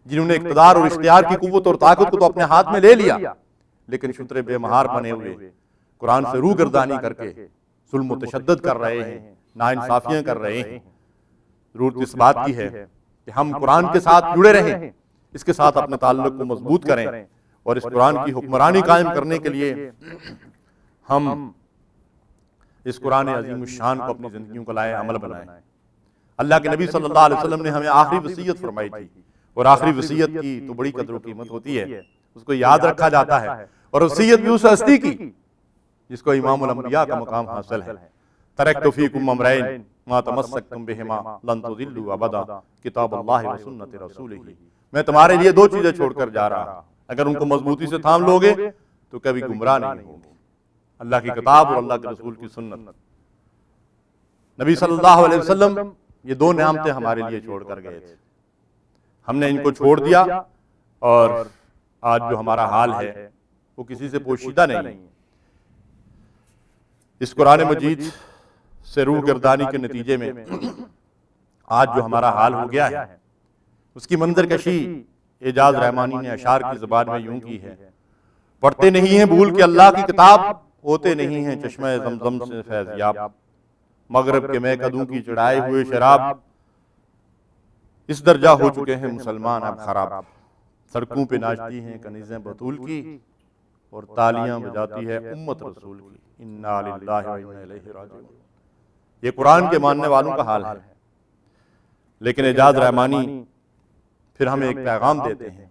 جنہوں نے اقتدار اور اختیار کی قوت اور طاقت کو تو اپنے ہاتھ میں لے لیا، لیکن شتر بے مہار بنے ہوئے قرآن سے روگردانی کر کے ظلم و تشدد کر رہے ہیں، ناانصافیاں کر رہے ہیں۔ ضرورت اس بات کی ہے کہ ہم قرآن کے ساتھ جڑے رہیں، اس کے ساتھ اپنے تعلق کو مضبوط کریں، اور اس قرآن کی حکمرانی قائم کرنے کے لیے ہم اس قرآن عظیم الشان کو اپنی زندگیوں کو لائیں، عمل بنائیں۔ اللہ کے نبی صلی اللہ علیہ وسلم نے ہمیں آخری وصیت فرمائی تھی، اور آخری وصیت کی تو بڑی قدر و قیمت ہوتی ہے، اس کو یاد رکھا جاتا ہے، اور وصیت بھی اس ہستی کی جس کو امام الانبیاء کا مقام حاصل ہے۔ ترکت فیکم امرین ما تمسکتم بہما لن تضلوا ابدا، کتاب اللہ و سنت رسولہ۔ میں تمہارے لیے دو چیزیں چھوڑ کر جا رہا ہوں، اگر ان کو مضبوطی سے تھام لوگے تو کبھی گمراہ نہیں ہوگے۔ اللہ کی کتاب اور اللہ کے رسول کی سنت۔ نبی صلی اللہ علیہ وسلم یہ دو نعمتیں ہمارے لیے چھوڑ کر گئے تھے، ہم نے ان کو چھوڑ دیا، اور آج جو ہمارا حال ہے وہ کسی سے پوشیدہ نہیں۔ اس قرآن مجید سے روح گردانی کے نتیجے میں آج جو ہمارا حال ہو گیا ہے، اس کی منظر کشی اعجاز رحمانی نے اشعار کی زبان میں یوں کی ہے: پڑھتے نہیں ہیں بھول کے اللہ کی کتاب، ہوتے نہیں ہیں چشمہ زمزم سے فیضیاب، مغرب کے میں قدوں کی چڑھائے ہوئے شراب، اس درجہ ہو چکے ہیں مسلمان اب خراب، سڑکوں پہ ناچتی ہیں کنیزیں بطول کی، اور تالیاں بجاتی ہے امت رسول کی، انا للہ و انا الیہ راجعون۔ یہ قرآن کے ماننے والوں کا حال ہے، لیکن اعجاز رحمانی پھر ہمیں ایک پیغام دیتے ہیں،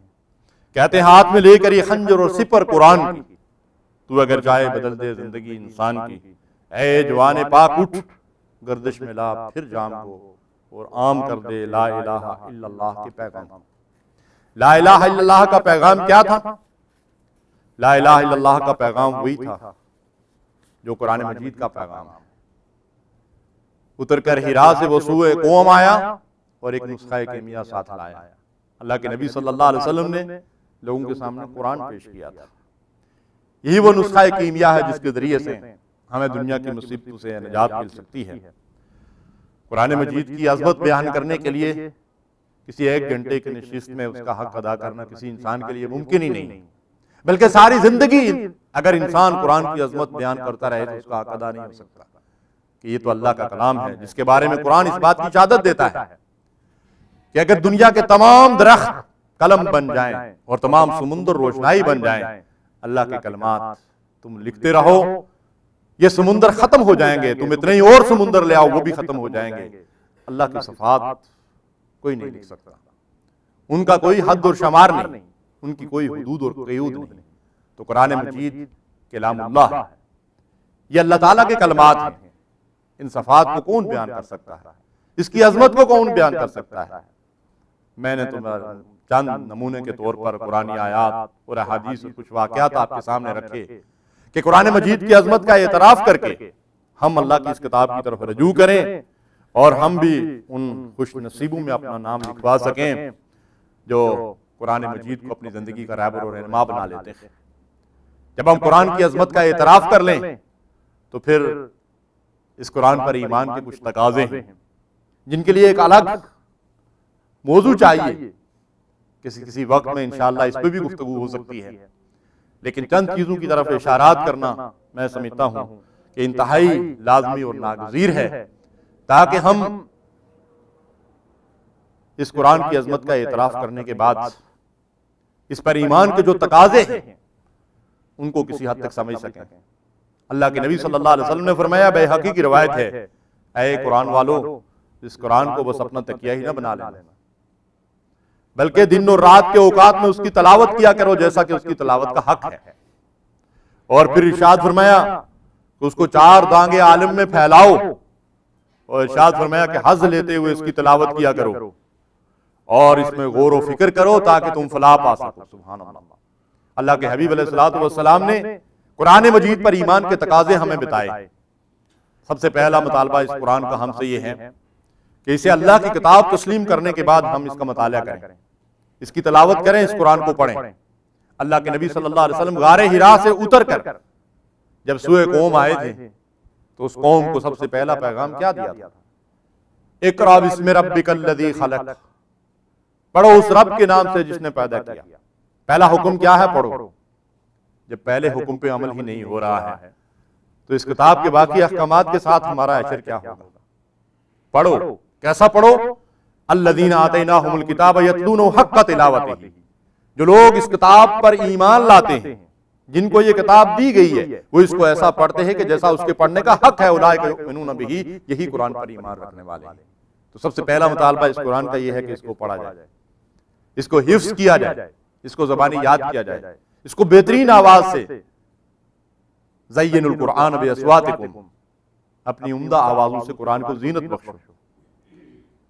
کہتے ہیں ہاتھ میں لے کر یہ خنجر اور سپر قرآن کی، تو اگر چاہے بدل دے زندگی انسان کی، اے جوان پاک اٹھ گردش میں لا پھر جام کو، اور عام کر دے لا الہ الا اللہ کے پیغام۔ لا الہ الا اللہ کا پیغام کیا تھا؟ لا الہ الا اللہ کا پیغام وہی تھا جو قرآن مجید کا پیغام ہے۔ اتر کر ہرا سے وہ سوئے قوم آیا، اور ایک نسخہ کیمیا ساتھ لایا۔ اللہ کے نبی صلی اللہ علیہ وسلم نے لوگوں کے سامنے قرآن پیش کیا تھا۔ یہی وہ نسخہ کیمیا ہے جس کے ذریعے سے ہمیں دنیا کی مصیبتوں سے نجات مل سکتی ہے۔ قرآن مجید کی عظمت بیان کرنے کے لیے کسی ایک گھنٹے کی نشست میں اس کا حق ادا کرنا کسی انسان کے لیے ممکن ہی نہیں، بلکہ ساری زندگی اگر انسان قرآن کی عظمت بیان کرتا رہے تو اس کا حق ادا نہیں ہو سکتا کہ یہ تو اللہ کا کلام ہے، جس کے بارے میں قرآن اس بات کی شہادت دیتا ہے کہ اگر دنیا کے تمام درخت قلم بن جائیں اور تمام سمندر روشنائی بن جائیں، اللہ کے کلمات تم لکھتے رہو، یہ سمندر ختم ہو جائیں گے، تم اتنے ہی اور سمندر لے آؤ وہ بھی ختم ہو جائیں گے۔ اللہ کی صفات کوئی نہیں لکھ سکتا، ان کا کوئی حد اور شمار نہیں، ان کی کوئی حدود اور قیود نہیں۔ تو قرآن مجید کلام اللہ ہے، یہ اللہ تعالیٰ کے کلمات ہیں، ان صفات کو کون بیان کر سکتا ہے، اس کی عظمت کو کون بیان کر سکتا ہے؟ میں نے تمہیں چند نمونے کے طور پر قرآن آیات اور احادیث اور کچھ واقعات آپ کے سامنے رکھے کہ قرآن مجید کی عظمت کا اعتراف کر کے ہم اللہ کی اس کتاب کی طرف رجوع کریں، اور ہم بھی ان خوش نصیبوں میں اپنا نام لکھوا سکیں جو قرآن مجید کو اپنی زندگی کا رہبر اور رہنما بنا لیتے ہیں۔ جب ہم قرآن کی عظمت کا اعتراف کر لیں تو پھر اس قرآن پر ایمان کے کچھ تقاضے ہیں جن کے لیے ایک الگ موضوع چاہیے، کسی وقت میں انشاءاللہ اس پہ بھی گفتگو ہو سکتی ہے، لیکن چند چیزوں کی طرف اشارات کرنا میں سمجھتا ہوں کہ انتہائی لازمی اور ناگزیر ہے، تاکہ ہم اس قرآن کی عظمت کا اعتراف کرنے کے بعد اس پر ایمان کے جو تقاضے ہیں ان کو کسی حد تک سمجھ سکیں۔ اللہ کے نبی صلی اللہ علیہ وسلم نے فرمایا، بیہقی کی روایت ہے، اے قرآن والو، اس قرآن کو بس اپنا تکیہ ہی نہ بنا لینا، بلکہ دن اور رات کے اوقات میں اس کی تلاوت کیا کرو جیسا کہ اس کی تلاوت کا حق ہے۔ اور پھر ارشاد فرمایا کہ اس کو 4 دانگے عالم میں پھیلاؤ، اور ارشاد فرمایا کہ حظ لیتے ہوئے اس کی تلاوت کیا کرو اور اس میں غور و فکر کرو تاکہ تم فلاح پا سکو۔ سبحان اللہ۔ اللہ کے حبیب علیہ الصلوۃ والسلام نے قرآن مجید پر ایمان کے تقاضے ہمیں بتائے۔ سب سے پہلا مطالبہ اس قرآن کا ہم سے یہ ہے کہ اسے اللہ کی کتاب تسلیم کرنے کے بعد ہم اس کا مطالعہ کریں، اس کی تلاوت کریں، اس قرآن کو پڑھیں۔ اللہ کے نبی صلی اللہ علیہ وسلم غار حرا سے اتر کر جب سوئے قوم آئے تھے تو اس قوم کو سب سے پہلا پیغام کیا دیا تھا؟ اقرأ بسم ربک الذی خلق، پڑھو اس رب کے نام سے جس نے پیدا کیا۔ پہلا حکم کیا ہے؟ پڑھو۔ جب پہلے حکم پہ عمل ہی نہیں ہو رہا ہے تو اس کتاب کے باقی احکامات کے ساتھ ہمارا اشر کیا ہوگا؟ پڑھو۔ کیسا پڑھو؟ الذین آتیناہم الکتاب یتلونہ حق تلاوتہ، جو لوگ اس کتاب پر ایمان لاتے ہیں، جن کو یہ کتاب دی گئی ہے، وہ اس کو ایسا پڑھتے ہیں کہ جیسا اس کے پڑھنے کا حق ہے۔ اولئک یؤمنون بہ، یہی قرآن پر ایمان رکھنے والے ہیں۔ تو سب سے پہلا مطالبہ اس قرآن کا یہ ہے کہ اس کو پڑھا جائے، اس کو حفظ کیا جائے، اس کو زبانی یاد کیا جائے، اس کو بہترین آواز سے زین القرآن باصواتکم، اپنی عمدہ آوازوں سے قرآن کو زینت بخشو۔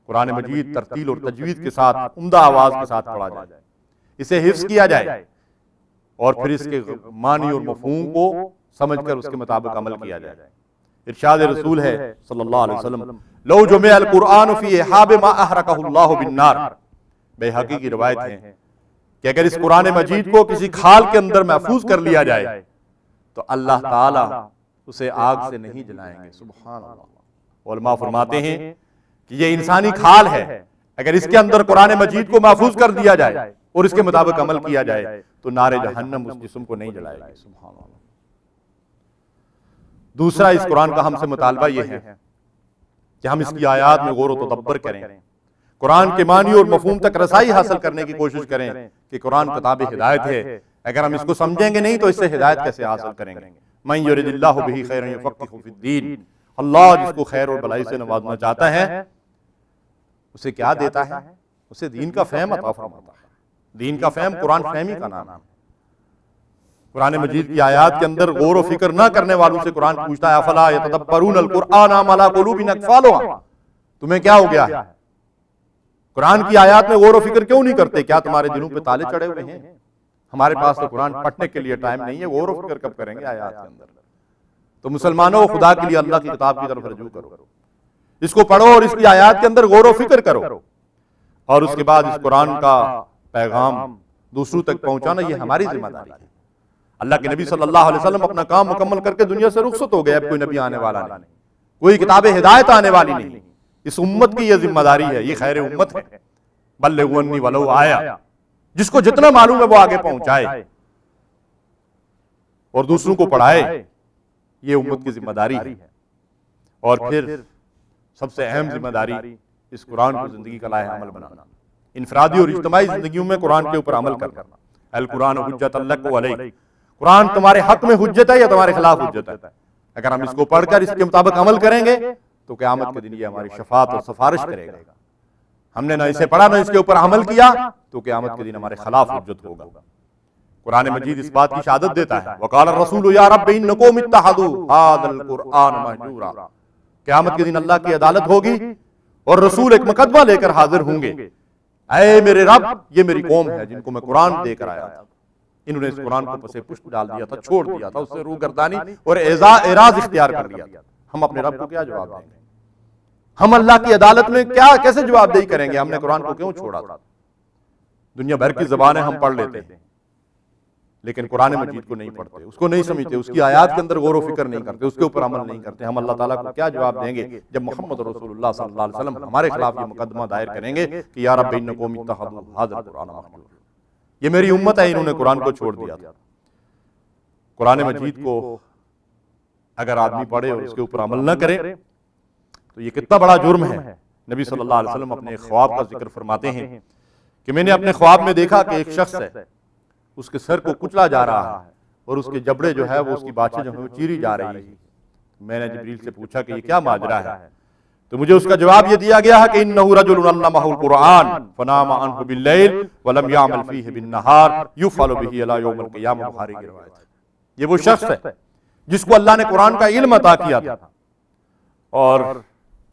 قرآن مجید ترتیل اور تجوید کے ساتھ عمدہ آواز کے ساتھ پڑھا جائے، اسے حفظ کیا جائے، اور پھر اس کے معنی اور مفہوم کو سمجھ کر اس کے مطابق عمل کیا جائے۔ ارشاد رسول ہے صلی اللہ علیہ وسلم، لو جمع القرآن فی احاب ما احرقہ اللہ بالنار، بیہقی کی روایت ہے کہ اگر اس قرآن مجید کو کسی کھال کے اندر محفوظ کر لیا جائے تو اللہ تعالیٰ اسے آگ سے نہیں جلائیں گے۔ سبحان اللہ۔ علماء فرماتے ہیں کہ یہ انسانی کھال ہے، اگر اس کے اندر قرآن مجید کو محفوظ کر دیا جائے اور اس کے مطابق عمل کیا جائے تو نار جہنم اس جسم کو نہیں جلائے گی۔ سبحان اللہ۔ دوسرا اس قرآن کا ہم سے مطالبہ یہ ہے کہ ہم اس کی آیات میں غور و تدبر کریں، قرآن کے معنی اور مفہوم تک رسائی حاصل کرنے کی کوشش کریں کہ قرآن کتاب ہدایت ہے، اگر ہم اس کو سمجھیں گے نہیں تو اس سے ہدایت کیسے حاصل کریں گے؟ من یرد اللہ بہ خیرا یفقہہ فی الدین، اللہ جس کو خیر اور بھلائی سے نوازنا چاہتا ہے اسے کیا دیتا ہے؟ اسے دین کا فہم عطا فرماتا ہے۔ دین کا فہم قرآن فہمی کا نام ہے۔ قرآن مجید کی آیات کے اندر غور و فکر نہ کرنے والوں سے قرآن پوچھتا ہے افلا یتدبرون القرآن ام علی قلوب اقفالها، تمہیں کیا ہو گیا ہے؟ قرآن کی آیات میں غور و فکر کیوں نہیں کرتے؟ کیا تمہارے دلوں پہ تالے چڑھے ہوئے ہیں؟ ہمارے پاس تو قرآن پڑھنے کے لیے ٹائم نہیں ہے، غور و فکر کب کریں گے آیات کے اندر؟ تو مسلمانوں، خدا کے لیے اللہ کی کتاب کی طرف رجوع کرو، اس کو پڑھو اور اس کی آیات کے اندر غور و فکر کرو، اور اس کے بعد اس قرآن کا پیغام دوسروں تک پہنچانا یہ ہماری ذمہ داری ہے۔ اللہ کے نبی صلی اللہ علیہ وسلم اپنا کام مکمل کر کے دنیا سے رخصت ہو گئے، اب کوئی نبی آنے والا نہیں، کوئی کتاب ہدایت آنے والی نہیں۔ اس امت کی یہ ذمہ داری ہے، یہ خیر امت ہے۔ بلغوا عنی ولو آیا، جس کو جتنا معلوم ہے وہ آگے پہنچائے اور دوسروں کو پڑھائے، یہ امت کی ذمہ داری ہے۔ اور پھر سب سے اہم ذمہ داری اس قرآن کو زندگی کا لائحہ عمل بنانا، انفرادی اور اجتماعی زندگیوں میں قرآن کے اوپر عمل کرنا۔ القرآن حجت لک و علیک، قرآن تمہارے حق میں حجت ہے یا تمہارے خلاف حجت ہے؟ اگر ہم اس کو پڑھ کر اس کے مطابق عمل کریں گے تو قیامت کے دن یہ ہماری شفاعت اور سفارش کرے گا۔ ہم نے نہ اسے پڑھا نہ اس کے اوپر عمل کیا تو قیامت کے دن ہمارے خلاف حجت ہوگا۔ قرآن مجید اس بات کی شہادت دیتا ہے وقال الرسول یا رب انکم اتخذوا ھذا القرآن مہجورا، قیامت کے دن اللہ کی عدالت ہوگی اور رسول ایک مقدمہ لے کر حاضر ہوں گے، اے میرے رب یہ میری قوم ہے جن کو میں قرآن دے کر آیا تھا، انہوں نے اس قرآن کو پسے پشت ڈال دیا تھا، چھوڑ دیا تھا، اس سے روگردانی اور اعراض اختیار کر لیا تھا۔ ہم اپنے رب کو کیا جواب دیں گے؟ ہم اللہ کی عدالت میں کیسے جواب دہی کریں گے؟ ہم نے قرآن کو کیوں چھوڑا تھا؟ دنیا بھر کی زبانیں ہم پڑھ لیتے ہیں لیکن قرآن مجید کو نہیں پڑھتے، اس کو نہیں سمجھتے، اس کی آیات کے اندر غور و فکر نہیں کرتے، اس کے اوپر عمل نہیں کرتے۔ ہم اللہ تعالیٰ کو کیا جواب دیں گے جب محمد رسول اللہ صلی اللہ علیہ وسلم ہمارے خلاف یہ مقدمہ دائر کریں گے کہ یا رب انکم اتخذوا ھذا القرآن مہجورا، یہ میری امت ہے، انہوں نے قرآن کو چھوڑ دیا تھا۔ قرآن مجید کو اگر آدمی پڑھے اور اس کے اوپر عمل نہ کرے تو یہ کتنا بڑا جرم ہے۔ نبی صلی اللہ علیہ وسلم اپنے خواب کا ذکر فرماتے ہیں کہ میں نے اپنے خواب میں دیکھا کہ ایک شخص ہے، اس کے سر کو کچلا جا رہا ہے اور اس کے جبڑے جو ہے وہ اس کی باچھیں جو ہیں وہ چیری جا رہی ہے۔ میں نے جبریل سے پوچھا کہ یہ کیا ماجرا ہے؟ تو مجھے اس کا جواب یہ دیا گیا ہے کہ انہ رجل علمہ القرآن فنام عنہ باللیل ولم یعمل فیہ بالنہار یفعل بہ الی یوم القیامہ، بخاری کی روایت ہے۔ یہ وہ شخص ہے جس کو اللہ نے قرآن کا علم عطا کیا تھا اور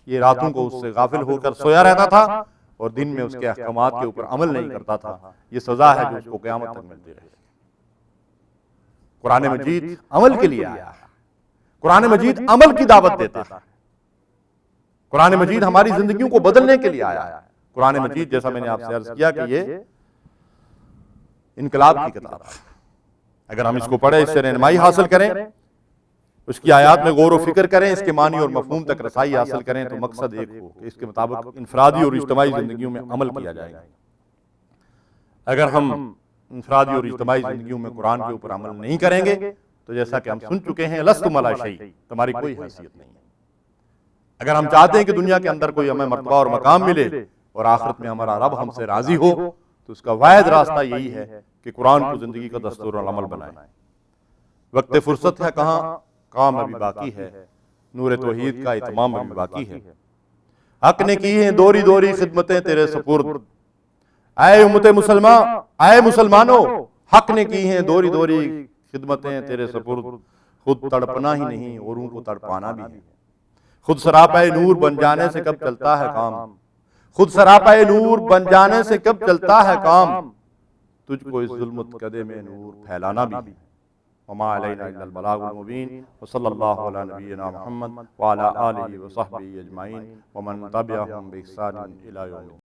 یہ راتوں کو اس سے غافل ہو کر سویا رہتا تھا اور دن میں اس کے احکامات کے اوپر عمل نہیں کرتا تھا۔ یہ سزا ہے جو اس کو قیامت تک ملتی رہے۔ قرآن مجید عمل کے لیے آیا ہے، قرآن مجید عمل کی دعوت دیتا ہے، قرآن مجید ہماری زندگیوں کو بدلنے کے لیے آیا ہے۔ قرآن مجید جیسا میں نے آپ سے عرض کیا کہ یہ انقلاب کی کتاب ہے۔ اگر ہم اس کو پڑھیں، اس سے رہنمائی حاصل کریں، اس کی آیات میں غور و فکر کریں، اس کے معنی اور مفہوم تک رسائی حاصل کریں تو مقصد ایک ہو کہ اس کے مطابق انفرادی اور اجتماعی زندگیوں میں عمل کیا جائے گا۔ اگر ہم انفرادی اور اجتماعی زندگیوں میں قرآن کے اوپر عمل نہیں کریں گے تو جیسا کہ ہم سن چکے ہیں لستم علی شیء، تمہاری کوئی حیثیت نہیں ہے۔ اگر ہم چاہتے ہیں کہ دنیا کے اندر کوئی ہمیں مرتبہ اور مقام ملے اور آخرت میں ہمارا رب ہم سے راضی ہو تو اس کا واحد راستہ یہی ہے کہ قرآن کو زندگی کا دستور العمل بنائیں۔ وقت فرصت ہے کہاں، کام ابھی باقی ہے، نور توحید کا اتمام ابھی باقی ہے۔ حق نے کی ہیں دوری دوری خدمتیں تیرے سپرد، اے امت مسلمان، اے مسلمانوں، حق نے کی ہیں دوری دوری خدمتیں تیرے سپرد، خود تڑپنا ہی نہیں اوروں کو تڑپانا بھی ہے۔ خود سراپے نور بن جانے سے کب چلتا ہے کام، خود سراپے نور بن جانے سے کب چلتا ہے کام، تجھ کو اس ظلمت کدے میں نور پھیلانا بھی ہے۔ وما علینا الا البلاغ المبین وصلی اللہ علی نبینا محمد وعلی آلہ وصحبہ اجمعین ومن تبعہم بإحسان الی یوم الدین۔